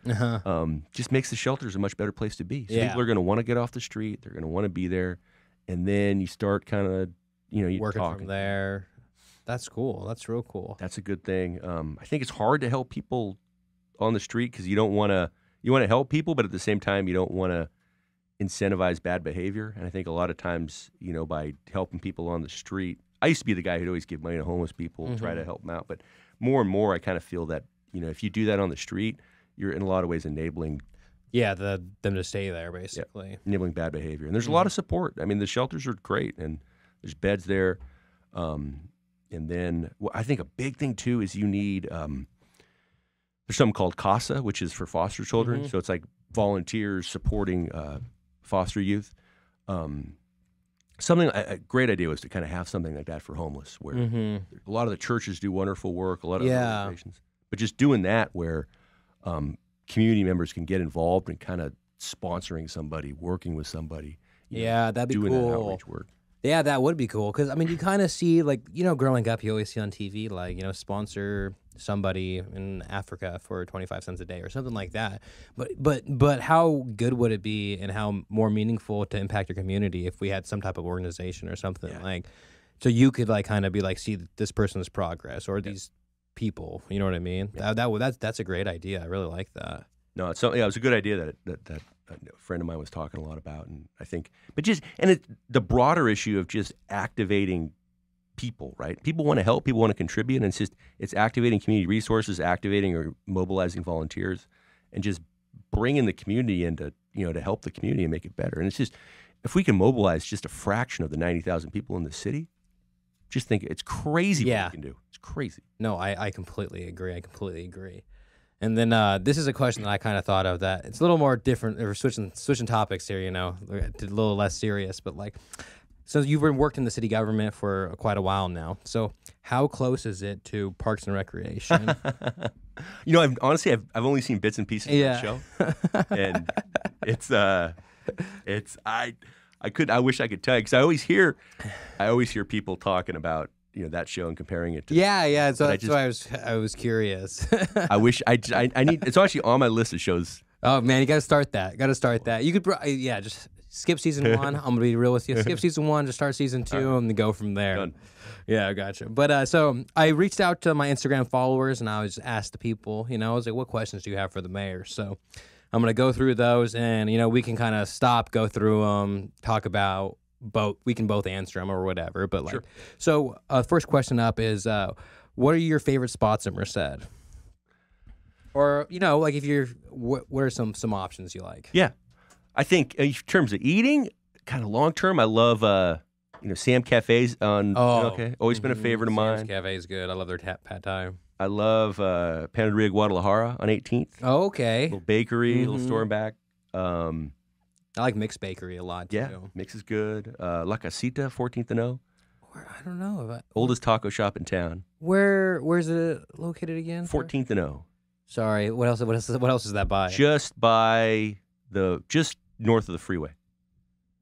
just makes the shelters a much better place to be. So people are going to want to get off the street. They're going to want to be there. And then you start kind of, you working talk from there. That's cool. That's real cool. That's a good thing. I think it's hard to help people on the street because you don't want to. You want to help people, but at the same time, you don't want to incentivize bad behavior. And I think a lot of times, by helping people on the street, I used to be the guy who'd always give money to homeless people and try to help them out. But more and more, I kind of feel that, if you do that on the street, you're in a lot of ways enabling. Yeah, them to stay there, basically. Enabling bad behavior. And there's a lot of support. I mean, the shelters are great, and there's beds there. And then I think a big thing, too, is you need there's something called CASA, which is for foster children. So it's like volunteers supporting foster youth. A great idea was to kind of have something like that for homeless, where a lot of the churches do wonderful work, a lot of organizations. But just doing that where community members can get involved in kind of sponsoring somebody, working with somebody. That'd be doing cool. That outreach work. Yeah, that would be cool. Because, you kind of see, growing up, you always see on TV, sponsor somebody in Africa for 25 cents a day or something like that. But how good would it be and how more meaningful to impact your community if we had some type of organization or something so you could kind of be see this person's progress or these people, you know what I mean? Yeah. That's a great idea. I really like that. No, it was a good idea that a friend of mine was talking a lot about, and I think, the broader issue of just activating people, right? People want to help, people want to contribute, and it's activating community resources, activating or mobilizing volunteers, and just bringing the community in to help the community and make it better. And it's just, if we can mobilize just a fraction of the 90,000 people in the city, just think it's crazy what we can do. It's crazy. No, I completely agree. And then this is a question that I kind of thought of that it's a little more different. We're switching topics here, to a little less serious. But so you've been worked in the city government for quite a while now. So how close is it to Parks and Recreation? I've only seen bits and pieces of that show, and I wish I could tell you because I always hear people talking about that show and comparing it to so that's why I was curious. I wish I need it's actually on my list of shows. Oh man, you got to start that. You could skip season 1. I'm gonna be real with you. Skip season 1 to start season 2, and then go from there. Done. Yeah, gotcha. But so I reached out to my Instagram followers, and I was asked the people, I was like, what questions do you have for the mayor? So I'm going to go through those, and, we can kind of go through them, talk about both. We can both answer them or whatever. But, Sure. So first question up is, what are your favorite spots in Merced? Or, if you're, what are some options you like? Yeah. I think in terms of eating, kind of long term, I love Sam Cafes on. Always been a favorite of mine. Sam's Cafe is good. I love their pad thai. I love Panaderia Guadalajara on 18th. Oh, okay. Little bakery, little store and back. I like Mixed Bakery a lot, too. Yeah, Mix is good. La Casita, 14th and O. I don't know. Oldest taco shop in town. Where's it located again? 14th and O. Sorry. What else is that by? Just north of the freeway.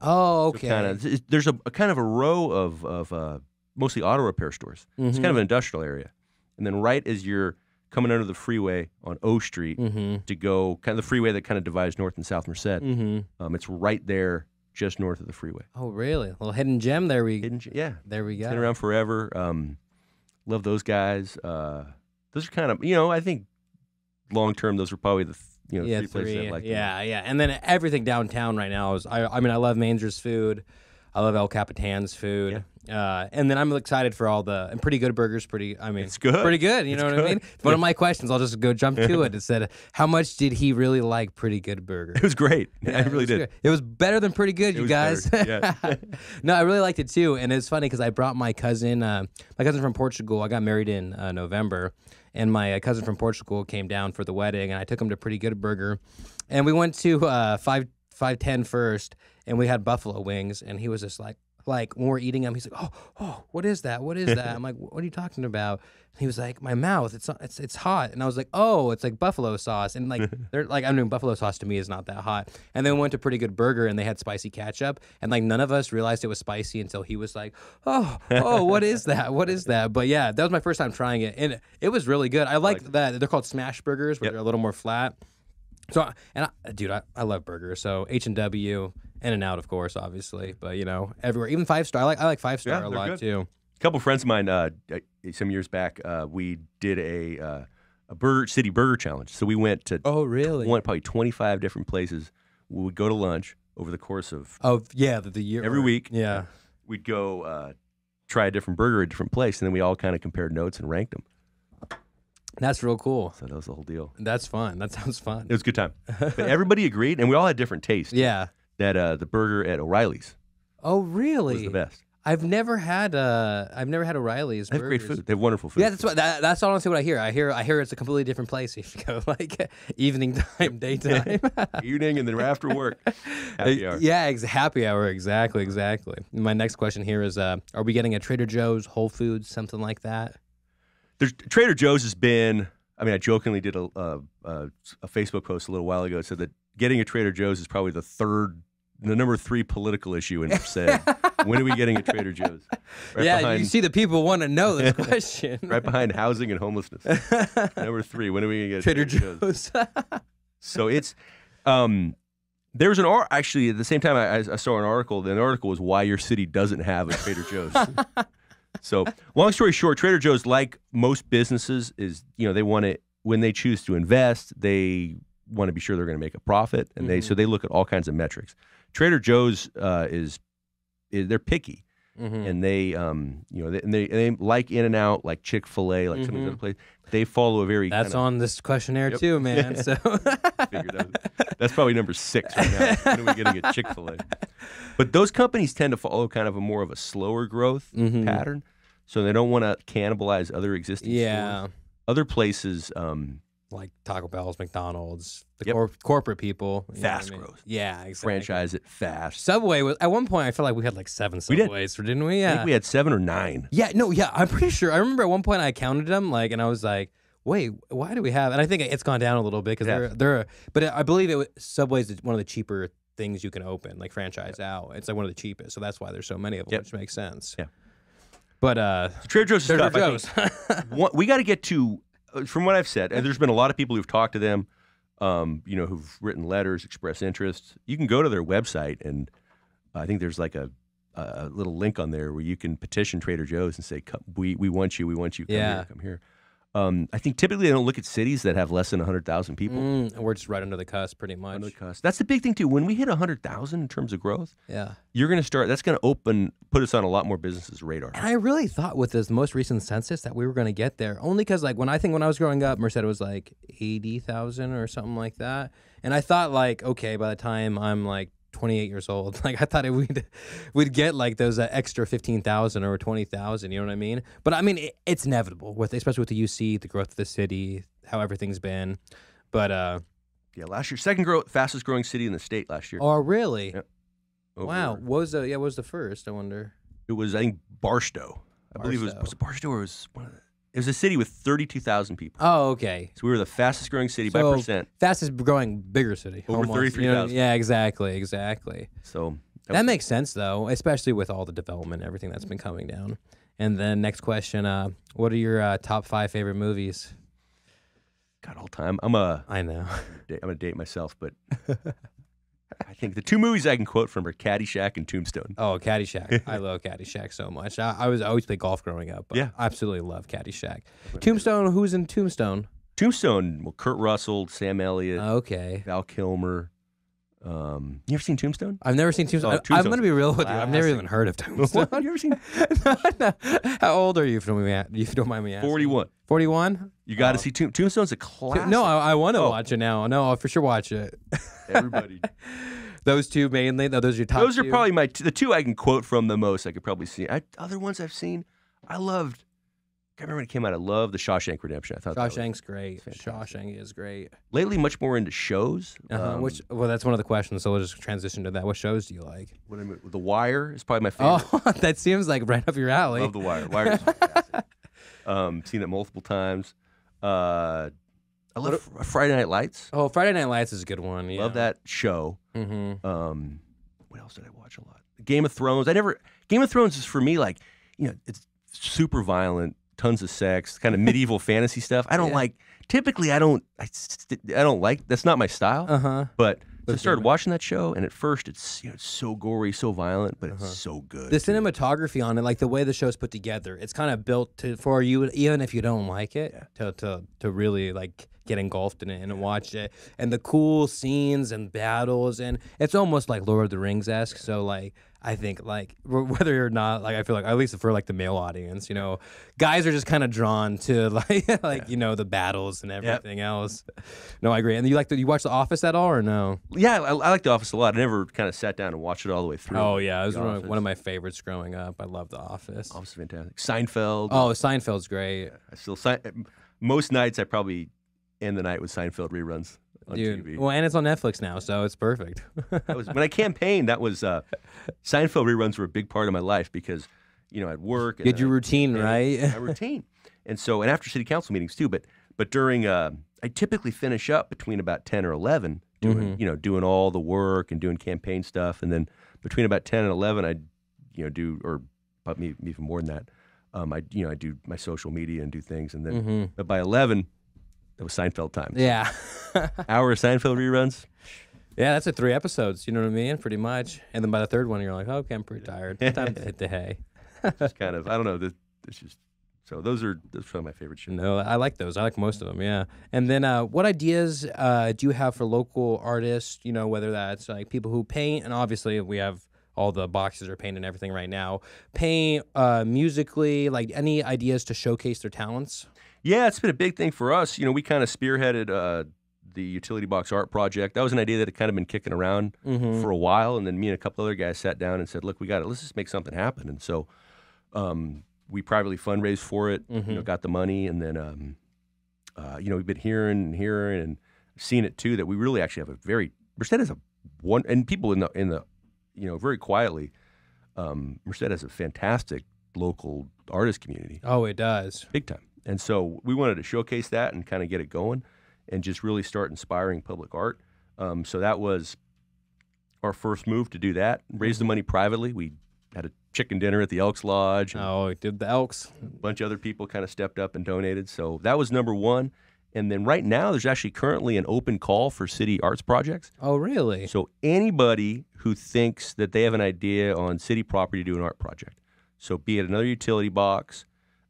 Oh, okay. So there's a kind of a row of mostly auto repair stores. It's kind of an industrial area. And then right as you're coming under the freeway on O Street to go kind of the freeway that kind of divides North and South Merced, it's right there just north of the freeway. Oh, really? A little hidden gem there. Yeah. There we go. Been around forever. Love those guys. Those are kind of, I think long term, those are probably the three places I like. Yeah. And then everything downtown right now is, I love Mainzer's food. I love El Capitan's food. Yeah. And then I'm excited for all and Pretty Good Burgers. It's good. Pretty good. You know what I mean? One of my questions, I'll just go jump to it. It said, how much did he really like Pretty Good Burgers? It was great. Yeah, I really did. Good. It was better than Pretty Good, you guys. Yeah. No, I really liked it too. And it's funny because I brought my cousin from Portugal. I got married in November. And my cousin from Portugal came down for the wedding, and I took him to Pretty Good Burger. And we went to 510 first, and we had buffalo wings, and he was just like when we're eating them, he's like, oh, what is that? What is that? I'm like, what are you talking about? And he was like, my mouth, it's hot. And I was like, oh, it's like buffalo sauce. And buffalo sauce to me is not that hot. And then we went to Pretty Good Burger, and they had spicy ketchup, and none of us realized it was spicy until he was like, oh, what is that? What is that? But yeah, that was my first time trying it, and it was really good. I liked that. They're called smash burgers, where they're a little more flat. So, I love burgers. So H&W, In-N-Out, of course, obviously, but everywhere, even 5-star. I like 5-star a lot too. A couple friends of mine, some years back, we did a city burger challenge. So we went to probably 25 different places. We would go to lunch over the course of the year every week. Yeah, we'd go try a different burger at a different place, and then we all kind of compared notes and ranked them. That's real cool. So that was the whole deal. That's fun. That sounds fun. It was a good time. But everybody agreed, and we all had different tastes. Yeah. That the burger at O'Reilly's. Oh, really? Was the best. I've never had O'Reilly's. They have great food. They have wonderful food. Yeah, that's honestly what I hear. I hear it's a completely different place if you go evening time, daytime. Evening and then after work. Happy hour. Yeah, happy hour. Exactly. My next question here is: are we getting a Trader Joe's, Whole Foods, something like that? Trader Joe's has been. I jokingly did a Facebook post a little while ago. It said that getting a Trader Joe's is probably the number 3 political issue in Merced. When are we getting a Trader Joe's? You see the people want to know this question. Right behind housing and homelessness. Number 3, when are we going to get Trader Joe's? So it's, there's actually at the same time I saw an article. The article was why your city doesn't have a Trader Joe's. So long story short, Trader Joe's, like most businesses, is, they want to, when they choose to invest, they want to be sure they're going to make a profit, and so they look at all kinds of metrics. Trader Joe's they're picky, and they they like In-N-Out, like Chick-Fil-A, like some of these other places. They follow a very on this questionnaire too, man. So that's probably number 6 right now. When are we getting a Chick-Fil-A? But those companies tend to follow kind of a more of a slower growth pattern, so they don't want to cannibalize other existing stores. Other places. Like Taco Bell's, McDonald's, the corporate people. Fast growth. Yeah, exactly. Franchise it fast. Subway was, at one point, I feel like we had like 7 Subways, didn't we? Yeah. I think we had 7 or 9. Yeah, I'm pretty sure. I remember at one point I counted them, and I was like, wait, why do we have, and I think it's gone down a little bit because but I believe Subway's one of the cheaper things you can open, like franchise out. It's like one of the cheapest, so that's why there's so many of them, which makes sense. Yeah. But Trader Joe's is tough. We got to get to, from what I've said, and there's been a lot of people who've talked to them. who've written letters, expressed interest. You can go to their website, and I think there's like a little link on there where you can petition Trader Joe's and say, we want you, come here. I think typically they don't look at cities that have less than 100,000 people. And we're just right under the cusp, pretty much. Under the cusp. That's the big thing, too. When we hit 100,000 in terms of growth, you're going to start, that's going to put us on a lot more businesses' radar. And I really thought with this most recent census that we were going to get there, only because like when I was growing up, Merced was like 80,000 or something like that. And I thought like, okay, by the time I'm like 28 years old, like I thought we'd get like those extra 15,000 or 20,000, you know what I mean? But I mean, it's inevitable, especially with the UC, the growth of the city, how everything's been. But last year, fastest growing city in the state last year. Oh, really? Yep. Wow. What was the first, I wonder? It was, I think, Barstow. I believe it was Barstow, or it was one of the... It was a city with 32,000 people. Oh, okay. So we were the fastest growing city by percent. Fastest growing bigger city. Over 33,000. Yeah, exactly. So that makes sense, though, especially with all the development and everything that's been coming down. And then next question, what are your top 5 favorite movies? God, all time. I know. I'm going to date myself, but I think the 2 movies I can quote from are Caddyshack and Tombstone. Oh, Caddyshack. I love Caddyshack so much. I always played golf growing up. But yeah. I absolutely love Caddyshack. Tombstone, who's in Tombstone? Tombstone, well, Kurt Russell, Sam Elliott, okay, Val Kilmer. You ever seen Tombstone? I've never seen Tombstone. I'm going to be real with you. I've never even heard of Tombstone. What? You ever seen? No. How old are you, if you don't mind me asking? 41. 41? You got to see Tombstone's a classic. No, I want to watch it now. No, I'll for sure watch it. Everybody. Those 2 mainly? Those are your top 2? Those are probably the 2 I can quote from the most. I could probably see. Other ones I've seen, I loved. I remember when it came out. I loved The Shawshank Redemption. I thought Shawshank's great. Shawshank is great. Lately, much more into shows. Well, that's one of the questions. So we'll just transition to that. What shows do you like? The Wire is probably my favorite. Oh, that seems like right up your alley. Love The Wire. Wire's fantastic. Seen it multiple times. I love Friday Night Lights. Oh, Friday Night Lights is a good one. Yeah. Love that show. Mm-hmm. What else did I watch a lot? Game of Thrones. Game of Thrones is for me like, it's super violent, tons of sex, kind of medieval fantasy stuff. I don't like. Typically, I don't like. That's not my style. But I started watching that show, and at first it's so gory, so violent, but it's so good. The cinematography on it, like the way the show's put together, it's kind of built for you, even if you don't like it, to really like get engulfed in it and watch it. And the cool scenes and battles, and it's almost like Lord of the Rings-esque. So like, I think like whether or not, like I feel like at least for like the male audience, guys are just kind of drawn to like the battles and everything else. No, I agree. And you watch The Office at all or no? Yeah, I like The Office a lot. I never kind of sat down and watched it all the way through. Oh yeah, it was one of my favorites growing up. I love The Office. Office is fantastic. Seinfeld. Oh, Seinfeld's great. Most nights I probably end the night with Seinfeld reruns. On TV. Well, and it's on Netflix now, so it's perfect. When I campaigned, that was Seinfeld reruns were a big part of my life because, I'd work. You had your routine, right? My routine, and after city council meetings too. But during, I typically finish up between about 10 or 11, doing doing all the work and doing campaign stuff, and then between about 10 and 11, I'd do, or probably even more than that, I do my social media and do things, and then but by 11. It was Seinfeld time. Yeah. Hour of Seinfeld reruns. Yeah, that's 3 episodes. You know what I mean? Pretty much. And then by the 3rd one, you're like, okay, I'm pretty tired. Time to hit the hay. Just kind of, I don't know. It's just, so those are my favorite shows. No, I like those. I like most of them, yeah. And then what ideas do you have for local artists, whether that's like people who paint, and obviously we have all the boxes are painted and everything right now. Paint musically, like any ideas to showcase their talents? Yeah, it's been a big thing for us. We kind of spearheaded the Utility Box Art Project. That was an idea that had kind of been kicking around for a while, and then me and a couple other guys sat down and said, look, let's just make something happen. And so we privately fundraised for it, got the money, and then, we've been hearing and seeing it too, that we really actually have Merced has and people in the very quietly, Merced has a fantastic local artist community. Oh, it does. Big time. And so we wanted to showcase that and kind of get it going and just really start inspiring public art. So that was our first move to do that. Raise the money privately. We had a chicken dinner at the Elks Lodge. Oh, we did the Elks. A bunch of other people kind of stepped up and donated. So that was number one. And then right now, there's actually currently an open call for city arts projects. Oh, really? So anybody who thinks that they have an idea on city property to do an art project, so be it another utility box,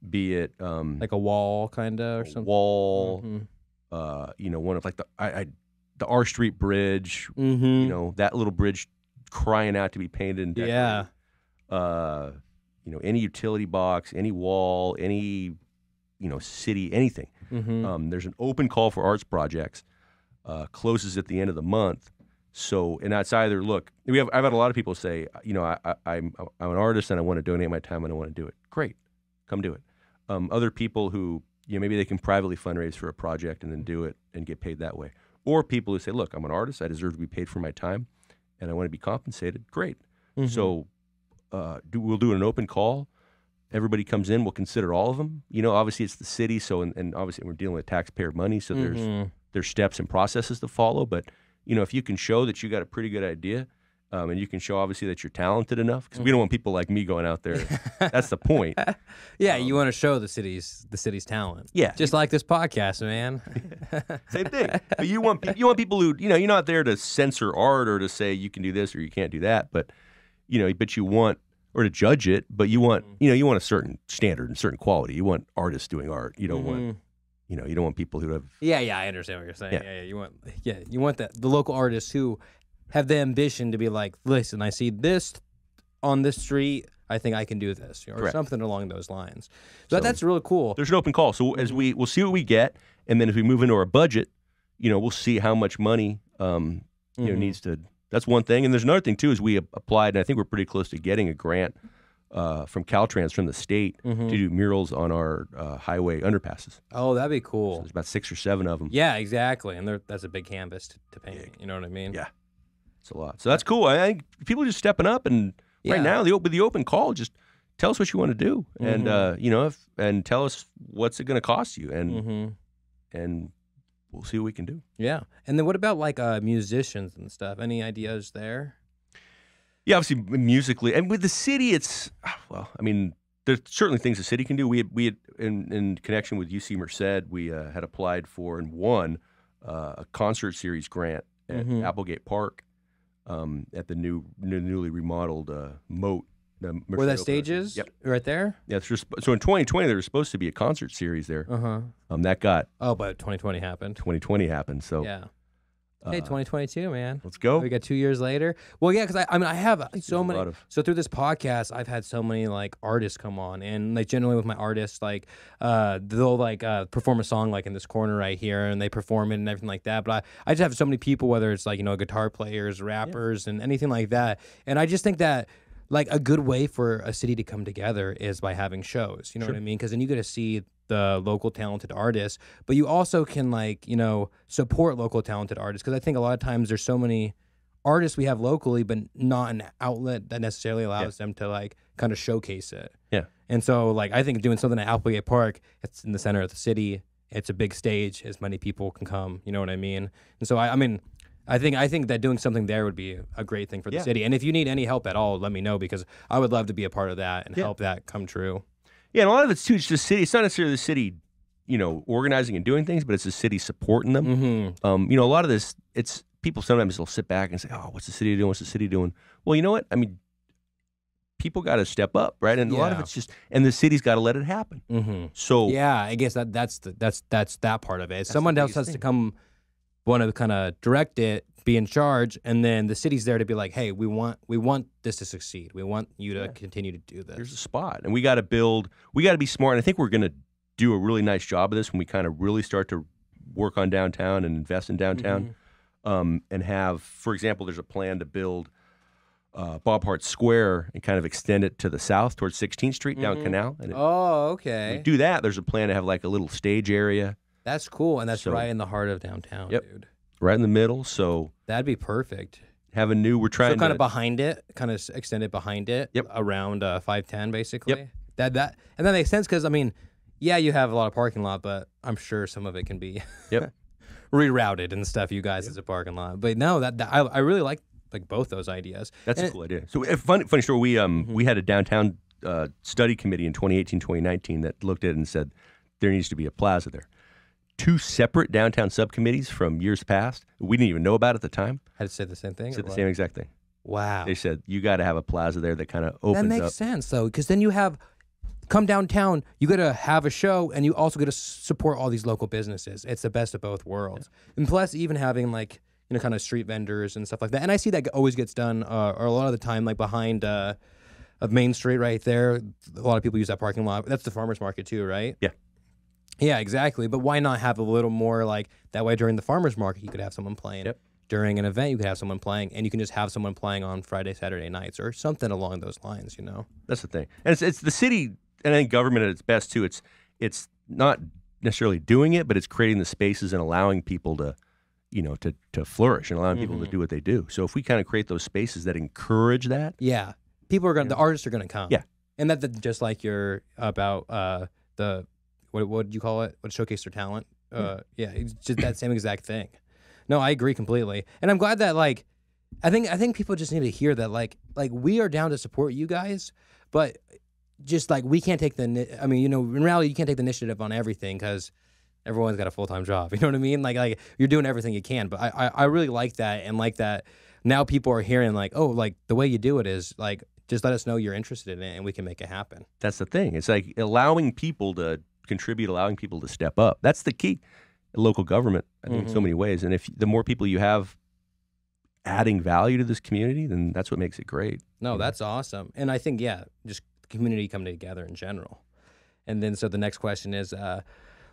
be it like a wall kind of or something. Wall, one of like the R Street Bridge, that little bridge crying out to be painted and decorated. Yeah. Any utility box, any wall, any city, anything. There's an open call for arts projects. Closes at the end of the month. So, and that's either I've had a lot of people say, I'm an artist and I want to donate my time and I want to do it. Great, come do it. Other people who maybe they can privately fundraise for a project and then do it and get paid that way. Or people who say, look, I'm an artist, I deserve to be paid for my time, and I want to be compensated. Great. So, we'll do an open call. Everybody comes in. We'll consider all of them. Obviously it's the city, so and obviously we're dealing with taxpayer money, so there's steps and processes to follow. But if you can show that you got a pretty good idea, and you can show obviously that you're talented enough, because we don't want people like me going out there. That's the point. Yeah, you want to show the city's talent. Yeah, just like this podcast, man. Same thing. But you want people who you're not there to censor art or to say you can do this or you can't do that, but you want. Or to judge it, but you want a certain standard and certain quality. You want artists doing art. You don't want you don't want people who have. Yeah, I understand what you're saying. Yeah, you want the local artists who have the ambition to be like, listen, I see this on this street. I think I can do this, or Correct. Something along those lines. So that's really cool. There's an open call. So as we'll see what we get, and then as we move into our budget, we'll see how much money needs to. That's one thing. And there's another thing, too, is we applied, and I think we're pretty close to getting a grant from Caltrans, from the state, to do murals on our highway underpasses. Oh, that'd be cool. So there's about 6 or 7 of them. Yeah, exactly. And that's a big canvas to paint. You know what I mean? Yeah. It's a lot. So that's cool. I think people are just stepping up. And right now, with the open call, just tell us what you want to do. And, and tell us what's it going to cost you. And we'll see what we can do. Yeah. And then what about like musicians and stuff? Any ideas there? Yeah, obviously musically. And with the city, there's certainly things the city can do. We had in connection with UC Merced, we had applied for and won a concert series grant at Applegate Park at the newly remodeled moat. Where that stage is? Yep. Right there? Yeah. So in 2020, there was supposed to be a concert series there. That got... Oh, but 2020 happened. 2020 happened, so... Yeah. Hey, 2022, man. Let's go. We got 2 years later. Well, yeah, because I have so many... So through this podcast, I've had so many, artists come on. And, generally with my artists, they'll, perform a song, in this corner right here, and they perform it and everything like that. But I just have so many people, whether it's, guitar players, rappers, and anything like that. And I just think that... a good way for a city to come together is by having shows. You know what I mean? Because then you get to see the local talented artists, but you also can support local talented artists. Because I think a lot of times there's so many artists we have locally, but not an outlet that necessarily allows them to kind of showcase it. Yeah. And so I think doing something at Applegate Park, it's in the center of the city. It's a big stage, as many people can come. You know what I mean? And so I think that doing something there would be a great thing for the city. And if you need any help at all, let me know, because I would love to be a part of that and help that come true. Yeah, and a lot of it's too, it's the city. It's not necessarily the city, organizing and doing things, but it's the city supporting them. A lot of this, it's people sometimes will sit back and say, "Oh, what's the city doing? What's the city doing?" Well, you know what? People got to step up, right? And a lot of it's just, and the city's got to let it happen. So yeah, I guess that's that part of it. Someone else has to come. Want to kind of direct it, be in charge, and then the city's there to be like, hey, we want this to succeed. We want you to continue to do this. Here's a spot, and we got to be smart. And I think we're going to do a really nice job of this when we kind of really start to work on downtown and invest in downtown, and have, for example, there's a plan to build Bob Hart Square and kind of extend it to the south towards 16th Street down Canal. And okay. When we do that, there's a plan to have a little stage area. That's cool, and that's right in the heart of downtown, dude. Right in the middle, so... That'd be perfect. We're trying to... kind of behind it, kind of extend it behind it, around 510, basically. And that makes sense, because, you have a lot of parking lot, but I'm sure some of it can be rerouted and stuff, you guys, as a parking lot. But no, I really like both those ideas. That's a cool idea. So, funny story, we had a downtown study committee in 2018, 2019 that looked at it and said, there needs to be a plaza there. 2 separate downtown subcommittees from years past. We didn't even know about at the time. Had to say the same thing? Said the same exact thing. Wow. They said, you got to have a plaza there that kind of opens That makes up. sense, though, because then you come downtown, you got to have a show, and you also got to support all these local businesses. It's the best of both worlds. Yeah. And plus, even having, like, kind of street vendors and stuff like that. And I see that always gets done, or a lot of the time, like, behind of Main Street right there. A lot of people use that parking lot. That's the farmer's market, too, right? Yeah. Yeah, exactly. But why not have a little more, like, that way during the farmer's market, you could have someone playing. Yep. During an event, you could have someone playing, and you can just have someone playing on Friday, Saturday nights, or something along those lines, That's the thing. And it's the city, and I think government at its best, too. It's not necessarily doing it, but it's creating the spaces and allowing people to, to flourish and allowing people to do what they do. So if we kind of create those spaces that encourage that. Yeah. People are going to, the artists are going to come. Yeah. And that's just like you're about what would you call it? What showcase their talent? Yeah, it's just that same exact thing. No, I agree completely, and I'm glad that I think people just need to hear that like we are down to support you guys, but just like we can't take in reality you can't take the initiative on everything because everyone's got a full-time job. You know what I mean? Like you're doing everything you can, but I really like that, and like that now people are hearing like, oh, like the way you do it is like just let us know you're interested in it and we can make it happen. That's the thing. It's like allowing people to contribute, allowing people to step up. That's the key. Local government, I think, in so many ways. And if the more people you have adding value to this community, then that's what makes it great. No, that's awesome. And I think, just the community coming together in general. And then, so the next question is,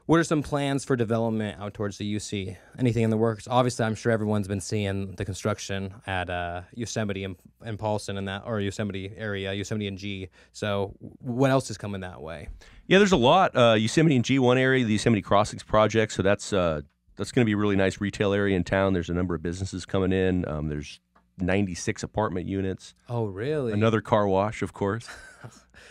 what are some plans for development out towards the UC? Anything in the works? Obviously, I'm sure everyone's been seeing the construction at Yosemite and Paulson and that, or Yosemite area, Yosemite and G. So what else is coming that way? Yeah, there's a lot. Yosemite and G, one area, the Yosemite Crossings project. So that's going to be a really nice retail area in town. There's a number of businesses coming in. There's 96 apartment units. Oh, really? Another car wash, of course.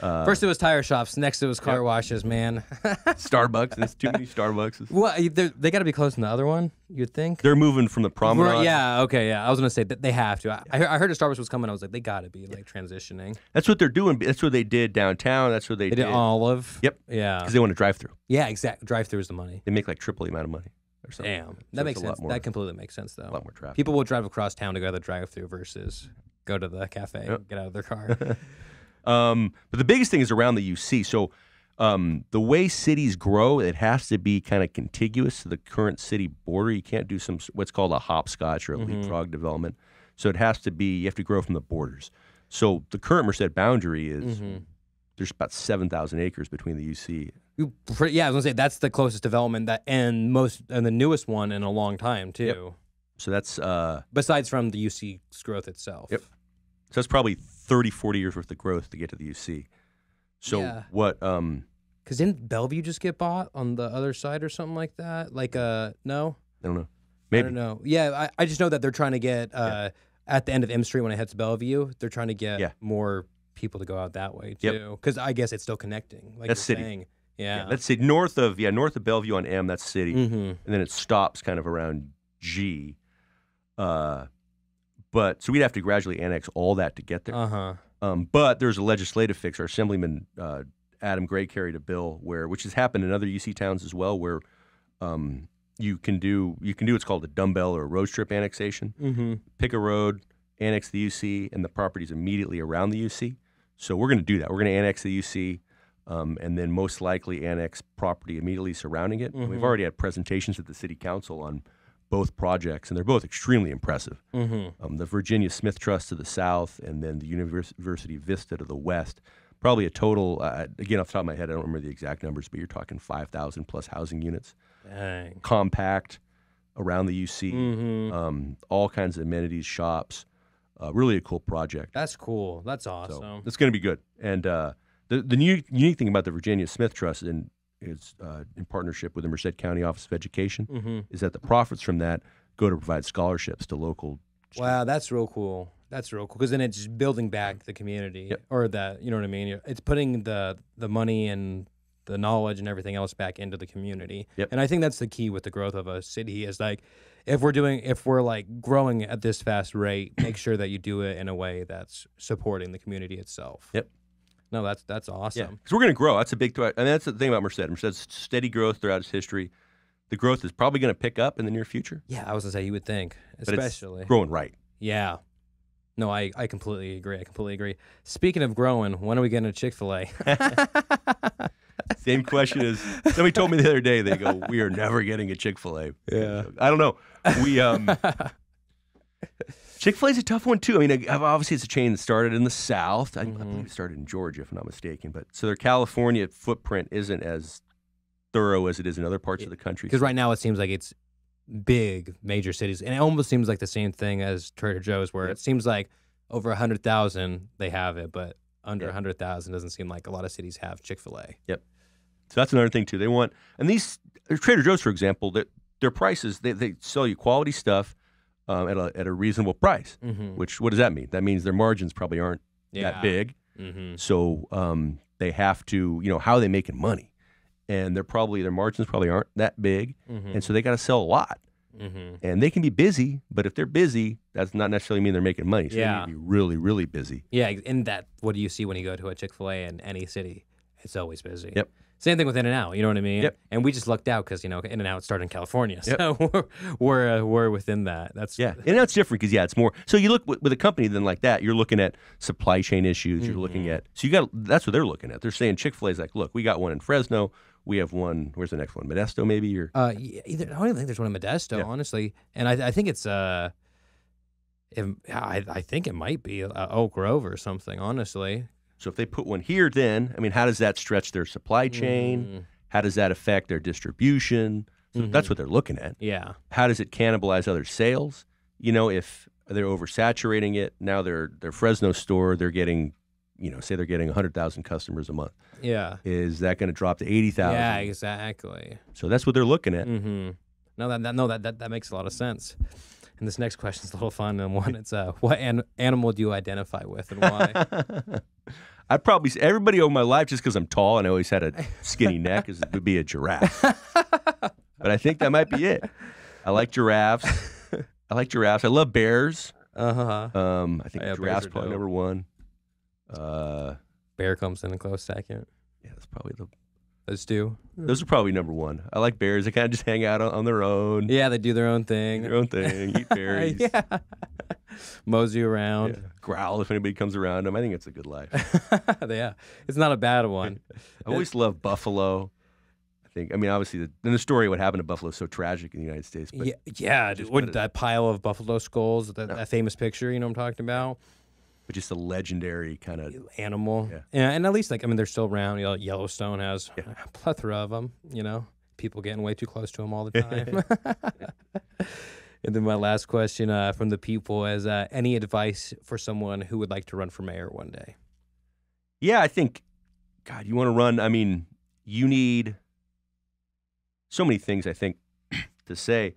First it was tire shops. Next it was car washes, man. Starbucks. There's too many Starbucks. Well, they got to be close to the other one, you'd think. They're moving from the promenade. Right, yeah, okay, yeah. I was going to say that they have to. I heard a Starbucks was coming. I was like, they got to be like transitioning. That's what they're doing. That's what they did downtown. That's what they did. Olive. Yep. Yeah. Because they want to drive through. Yeah, exactly. Drive through is the money. They make like triple the amount of money. Or something. Damn. That makes sense. That completely makes sense, though. A lot more traffic. People will drive across town to go to the drive-through versus go to the cafe and get out of their car. But the biggest thing is around the UC. So the way cities grow, it has to be kind of contiguous to the current city border. You can't do what's called a hopscotch or a leapfrog development. So it has to be, you have to grow from the borders. So the current Merced boundary is, there's about 7,000 acres between the UC. Yeah, I was going to say, that's the closest development and the newest one in a long time, too. Yep. So that's... besides from the UC's growth itself. Yep. So that's probably 30, 40 years worth of growth to get to the UC. So what... Because didn't Bellevue just get bought on the other side or something like that? Like, no? I don't know. Maybe. I don't know. Yeah, I just know that they're trying to get, at the end of M Street when it heads to Bellevue, they're trying to get more people to go out that way, too. Because I guess it's still connecting, like that's you're city. saying. Yeah. That's city. North of Bellevue on M, that's city. And then it stops kind of around G. But so we'd have to gradually annex all that to get there. But there's a legislative fix. Our Assemblyman Adam Gray carried a bill which has happened in other UC towns as well, where you can do what's called a dumbbell or a road strip annexation. Pick a road, annex the UC, and the property's immediately around the UC. So we're going to do that. We're going to annex the UC, and then most likely annex property immediately surrounding it. And we've already had presentations at the City Council on both projects, and they're both extremely impressive. The Virginia Smith Trust to the south, and then the University Vista to the west. Probably a total, again, off the top of my head, I don't remember the exact numbers, but you're talking 5,000 plus housing units. Dang. Compact around the UC, all kinds of amenities, shops. Really a cool project. That's cool. That's awesome. So it's going to be good. And the unique thing about the Virginia Smith Trust is in partnership with the Merced County Office of Education, is that the profits from that go to provide scholarships to local students. Wow, that's real cool. That's real cool, because then it's just building back the community, or that, you know what I mean? It's putting the money and the knowledge and everything else back into the community. And I think that's the key with the growth of a city, is like, if we're like growing at this fast rate, make sure that you do it in a way that's supporting the community itself. No, that's awesome. Because we're going to grow. That's a big, and that's the thing about Merced. Merced's steady growth throughout its history. the growth is probably going to pick up in the near future. Yeah, I was gonna say you would think, But especially it's growing right. Yeah. No, I completely agree. I completely agree. Speaking of growing, when are we getting a Chick-Fil-A? Same question as somebody told me the other day. They go, "We are never getting a Chick-fil-A." Yeah. I don't know. We Chick-fil-A is a tough one too. I mean, obviously it's a chain that started in the South. I believe it started in Georgia, if I'm not mistaken. But so their California footprint isn't as thorough as it is in other parts of the country. Because right now it seems like it's big major cities, and it almost seems like the same thing as Trader Joe's, where it seems like over 100,000 they have it, but under 100,000 doesn't seem like a lot of cities have Chick-fil-A. Yep. So that's another thing too. They want, and these Trader Joe's, for example, that their prices, they sell you quality stuff at a reasonable price. Which, what does that mean? That means their margins probably aren't that big. So they have to, how are they making money? And their margins probably aren't that big, and so they got to sell a lot. And they can be busy, but if they're busy, that's not necessarily mean they're making money. So they need to be really, really busy. Yeah, and what do you see when you go to a Chick-fil-A in any city? It's always busy. Yep. Same thing with In-N-Out, you know what I mean? Yep. And we just lucked out because, In-N-Out started in California, so we're within that. That's and that's different because it's more. So you look with a company then like that, you're looking at supply chain issues. You're looking at that's what they're looking at. They're saying Chick-fil-A is like, look, we got one in Fresno. We have one. Where's the next one? Modesto, maybe? Or I don't even think there's one in Modesto, honestly. And I think it's I think it might be Oak Grove or something, honestly. So if they put one here, then how does that stretch their supply chain? How does that affect their distribution? So that's what they're looking at. Yeah. How does it cannibalize other sales? If they're oversaturating it, now their Fresno store, they're getting, say they're getting 100,000 customers a month. Yeah. Is that going to drop to 80,000? Yeah, exactly. So that's what they're looking at. No, that makes a lot of sense. And this next question is a little fun and one. It's what animal do you identify with and why? I'd probably say everybody over my life, just because I'm tall and I always had a skinny neck, would be a giraffe. But I think that might be it. I like giraffes. I love bears. I think giraffe's probably number one. Bear comes in a close second. Yeah, that's probably Those two. Those are probably number one. I like bears. They kind of just hang out on their own. Yeah, they do their own thing. Eat berries. Yeah. Mosey around. Yeah. Growl if anybody comes around them. I think it's a good life. Yeah, it's not a bad one. I always love buffalo. Obviously, the story of what happened to buffalo is so tragic in the United States. But yeah, dude, that pile of buffalo skulls, that famous picture, you know what I'm talking about? But just a legendary kind of animal. Yeah, and at least, they're still around. Yellowstone has a plethora of them, people getting way too close to them all the time. And then my last question from the people is, any advice for someone who would like to run for mayor one day? Yeah, I think, God, you want to run, you need so many things, I think, to say.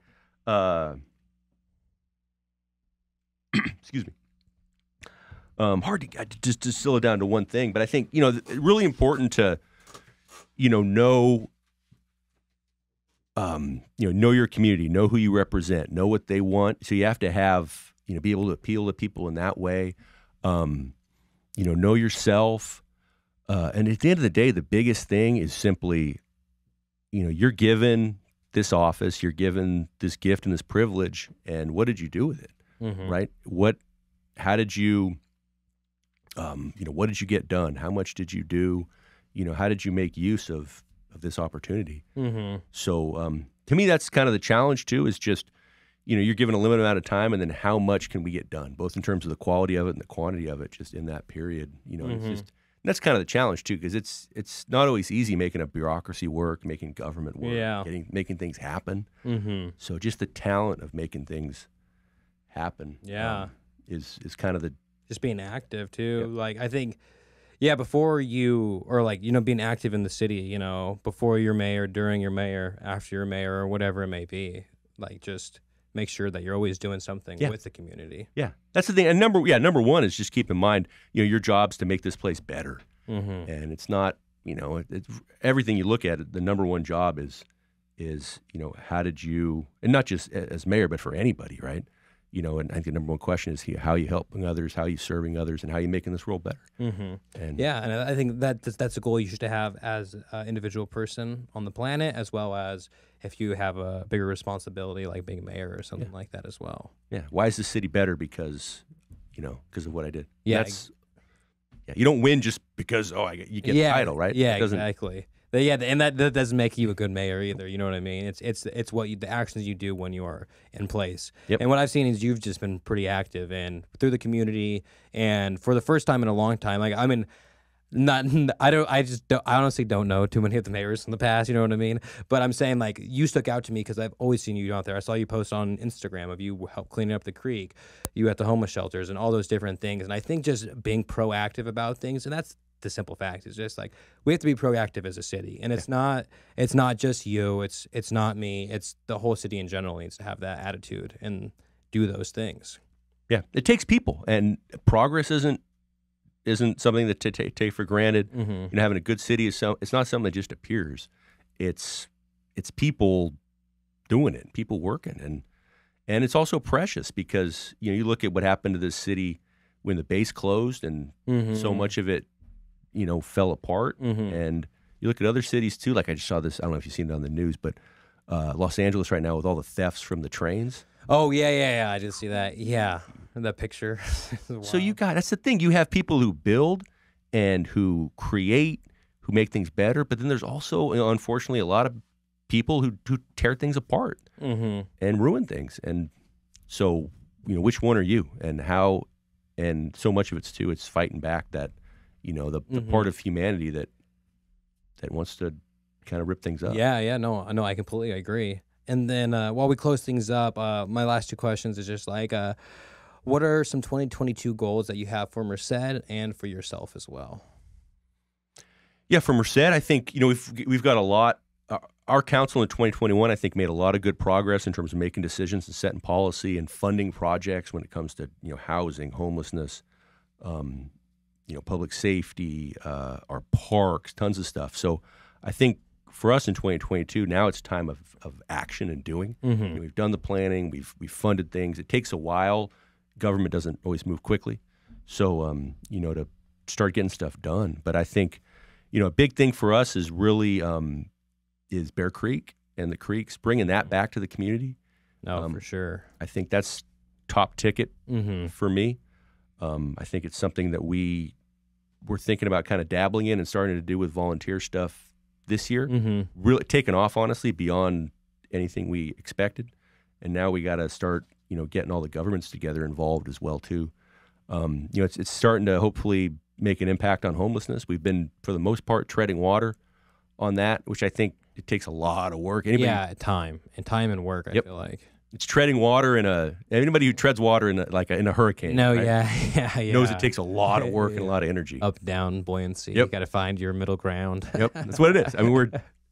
Excuse me. Hard to just distill it down to one thing, but I think, really important to, know your community, know who you represent, know what they want. So you have to have, be able to appeal to people in that way. Know yourself. And at the end of the day, the biggest thing is simply, you're given this office, you're given this gift and this privilege, and what did you do with it? Right? How did you, what did you get done? How much did you do? How did you make use of this opportunity? So to me, that's kind of the challenge too, is just, you're given a limited amount of time, and then how much can we get done, both in terms of the quality of it and the quantity of it, just in that period. It's just, that's kind of the challenge too, because it's not always easy making a bureaucracy work, making government work, making things happen. So just the talent of making things happen, is kind of the just being active too. I think. Yeah, before you, or being active in the city, before you're mayor, during your mayor, after you're mayor, or whatever it may be, just make sure that you're always doing something with the community. Yeah, that's the thing. And number one is just keep in mind, your job's to make this place better. And it's not, it's everything you look at, the number one job is, how did you, and not just as mayor, but for anybody, right? And I think the number one question is how you helping others, how you serving others, and how you making this world better. And I think that's a goal you should have as an individual person on the planet, as well as if you have a bigger responsibility like being mayor or something like that as well. Yeah. Why is the city better? Because of what I did. Yeah. You don't win just because you get the title, right? Yeah, exactly. And that doesn't make you a good mayor either. You know what I mean? It's what the actions you do when you are in place. Yep. And what I've seen is you've just been pretty active and through the community, and for the first time in a long time. Like, I mean, I honestly don't know too many of the mayors in the past. You know what I mean? But I'm saying, like, you stuck out to me because I've always seen you out there. I saw you post on Instagram of you help cleaning up the creek, you at the homeless shelters, and all those different things. And I think just being proactive about things, and that's the simple fact, is just like we have to be proactive as a city, and it's not just you, it's not me, it's the whole city in general needs to have that attitude and do those things. Yeah, it takes people, and progress isn't something that to take for granted. Having a good city it's not something that just appears. It's people doing it, people working, and it's also precious because you look at what happened to this city when the base closed, and so much of it fell apart. And you look at other cities too. Like I just saw this, I don't know if you've seen it on the news, but Los Angeles right now with all the thefts from the trains. Oh, yeah. I did see that. Yeah, that picture. So that's the thing. You have people who build and who create, who make things better. But then there's also, unfortunately, a lot of people who tear things apart and ruin things. And so, which one are you, and how? And so much of it's fighting back that, the part of humanity that wants to kind of rip things up. Yeah, no, I completely agree. And then while we close things up, my last two questions is just like, what are some 2022 goals that you have for Merced and for yourself as well? Yeah, for Merced, I think we've got a lot. Our council in 2021, I think, made a lot of good progress in terms of making decisions and setting policy and funding projects when it comes to housing, homelessness, public safety, our parks, tons of stuff. So I think for us in 2022, now it's time of action and doing. We've done the planning, we've funded things. It takes a while. Government doesn't always move quickly. So, to start getting stuff done. But I think, a big thing for us is really is Bear Creek and the creeks, bringing that back to the community. No, for sure. I think that's top ticket for me. I think it's something that we're thinking about kind of dabbling in and starting to do with volunteer stuff this year. Really taken off, honestly, beyond anything we expected. And now we got to start, getting all the governments together involved as well too. It's starting to hopefully make an impact on homelessness. We've been, for the most part, treading water on that, which I think it takes a lot of work. Time and work. I feel like it's treading water anybody who treads water in a hurricane. No, right? yeah. Knows it takes a lot of work and a lot of energy. Up, down, buoyancy. You got to find your middle ground. That's what it is. I mean,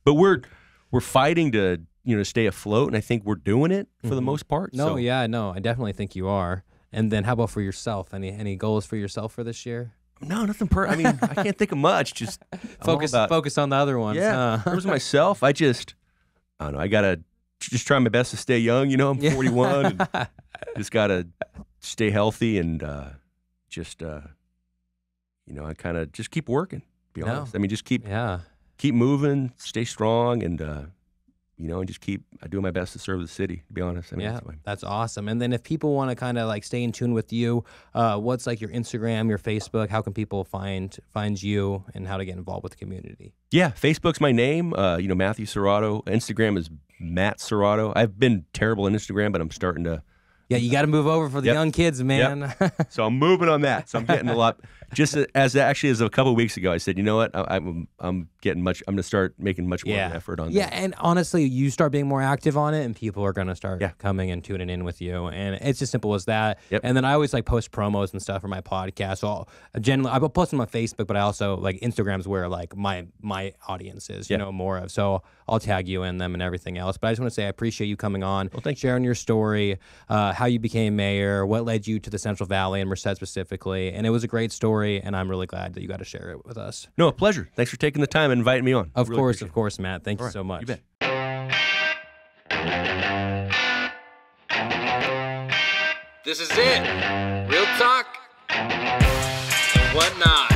we're fighting to stay afloat, and I think we're doing it for the most part. No, I definitely think you are. And then how about for yourself? Any goals for yourself for this year? No, nothing. I mean, I can't think of much. Just focus on the other ones. Yeah, in terms of myself, I don't know. I gotta just try my best to stay young. I'm 41, and just gotta stay healthy and I kind of just keep working. To be honest, I mean, just keep moving, stay strong, and and just keep doing my best to serve the city, to be honest. I mean, that's awesome. And then if people want to kind of like stay in tune with you, what's like your Instagram, your Facebook? How can people find you and how to get involved with the community? Yeah, Facebook's my name, Mathew Serratto. Instagram is Matt Serratto. I've been terrible on Instagram, but I'm starting to. Yeah, you got to move over for the young kids, man. So I'm moving on that. So I'm getting a lot. Just as a couple of weeks ago, I said, you know what? I'm getting much. I'm going to start making much more of an effort on that. Yeah, and honestly, you start being more active on it, and people are going to start coming and tuning in with you, and it's as simple as that. And then I always like post promos and stuff for my podcast. So generally, I post them on Facebook, but I also like Instagram's where like my audience is, more of. So I'll tag you in them and everything else. But I just want to say I appreciate you coming on, sharing your story, how you became mayor, what led you to the Central Valley and Merced specifically, and it was a great story. And I'm really glad that you got to share it with us. No, a pleasure. Thanks for taking the time and inviting me on. Of course, Matt. Thank you so much. You bet. This is it. Real talk. Whatnot.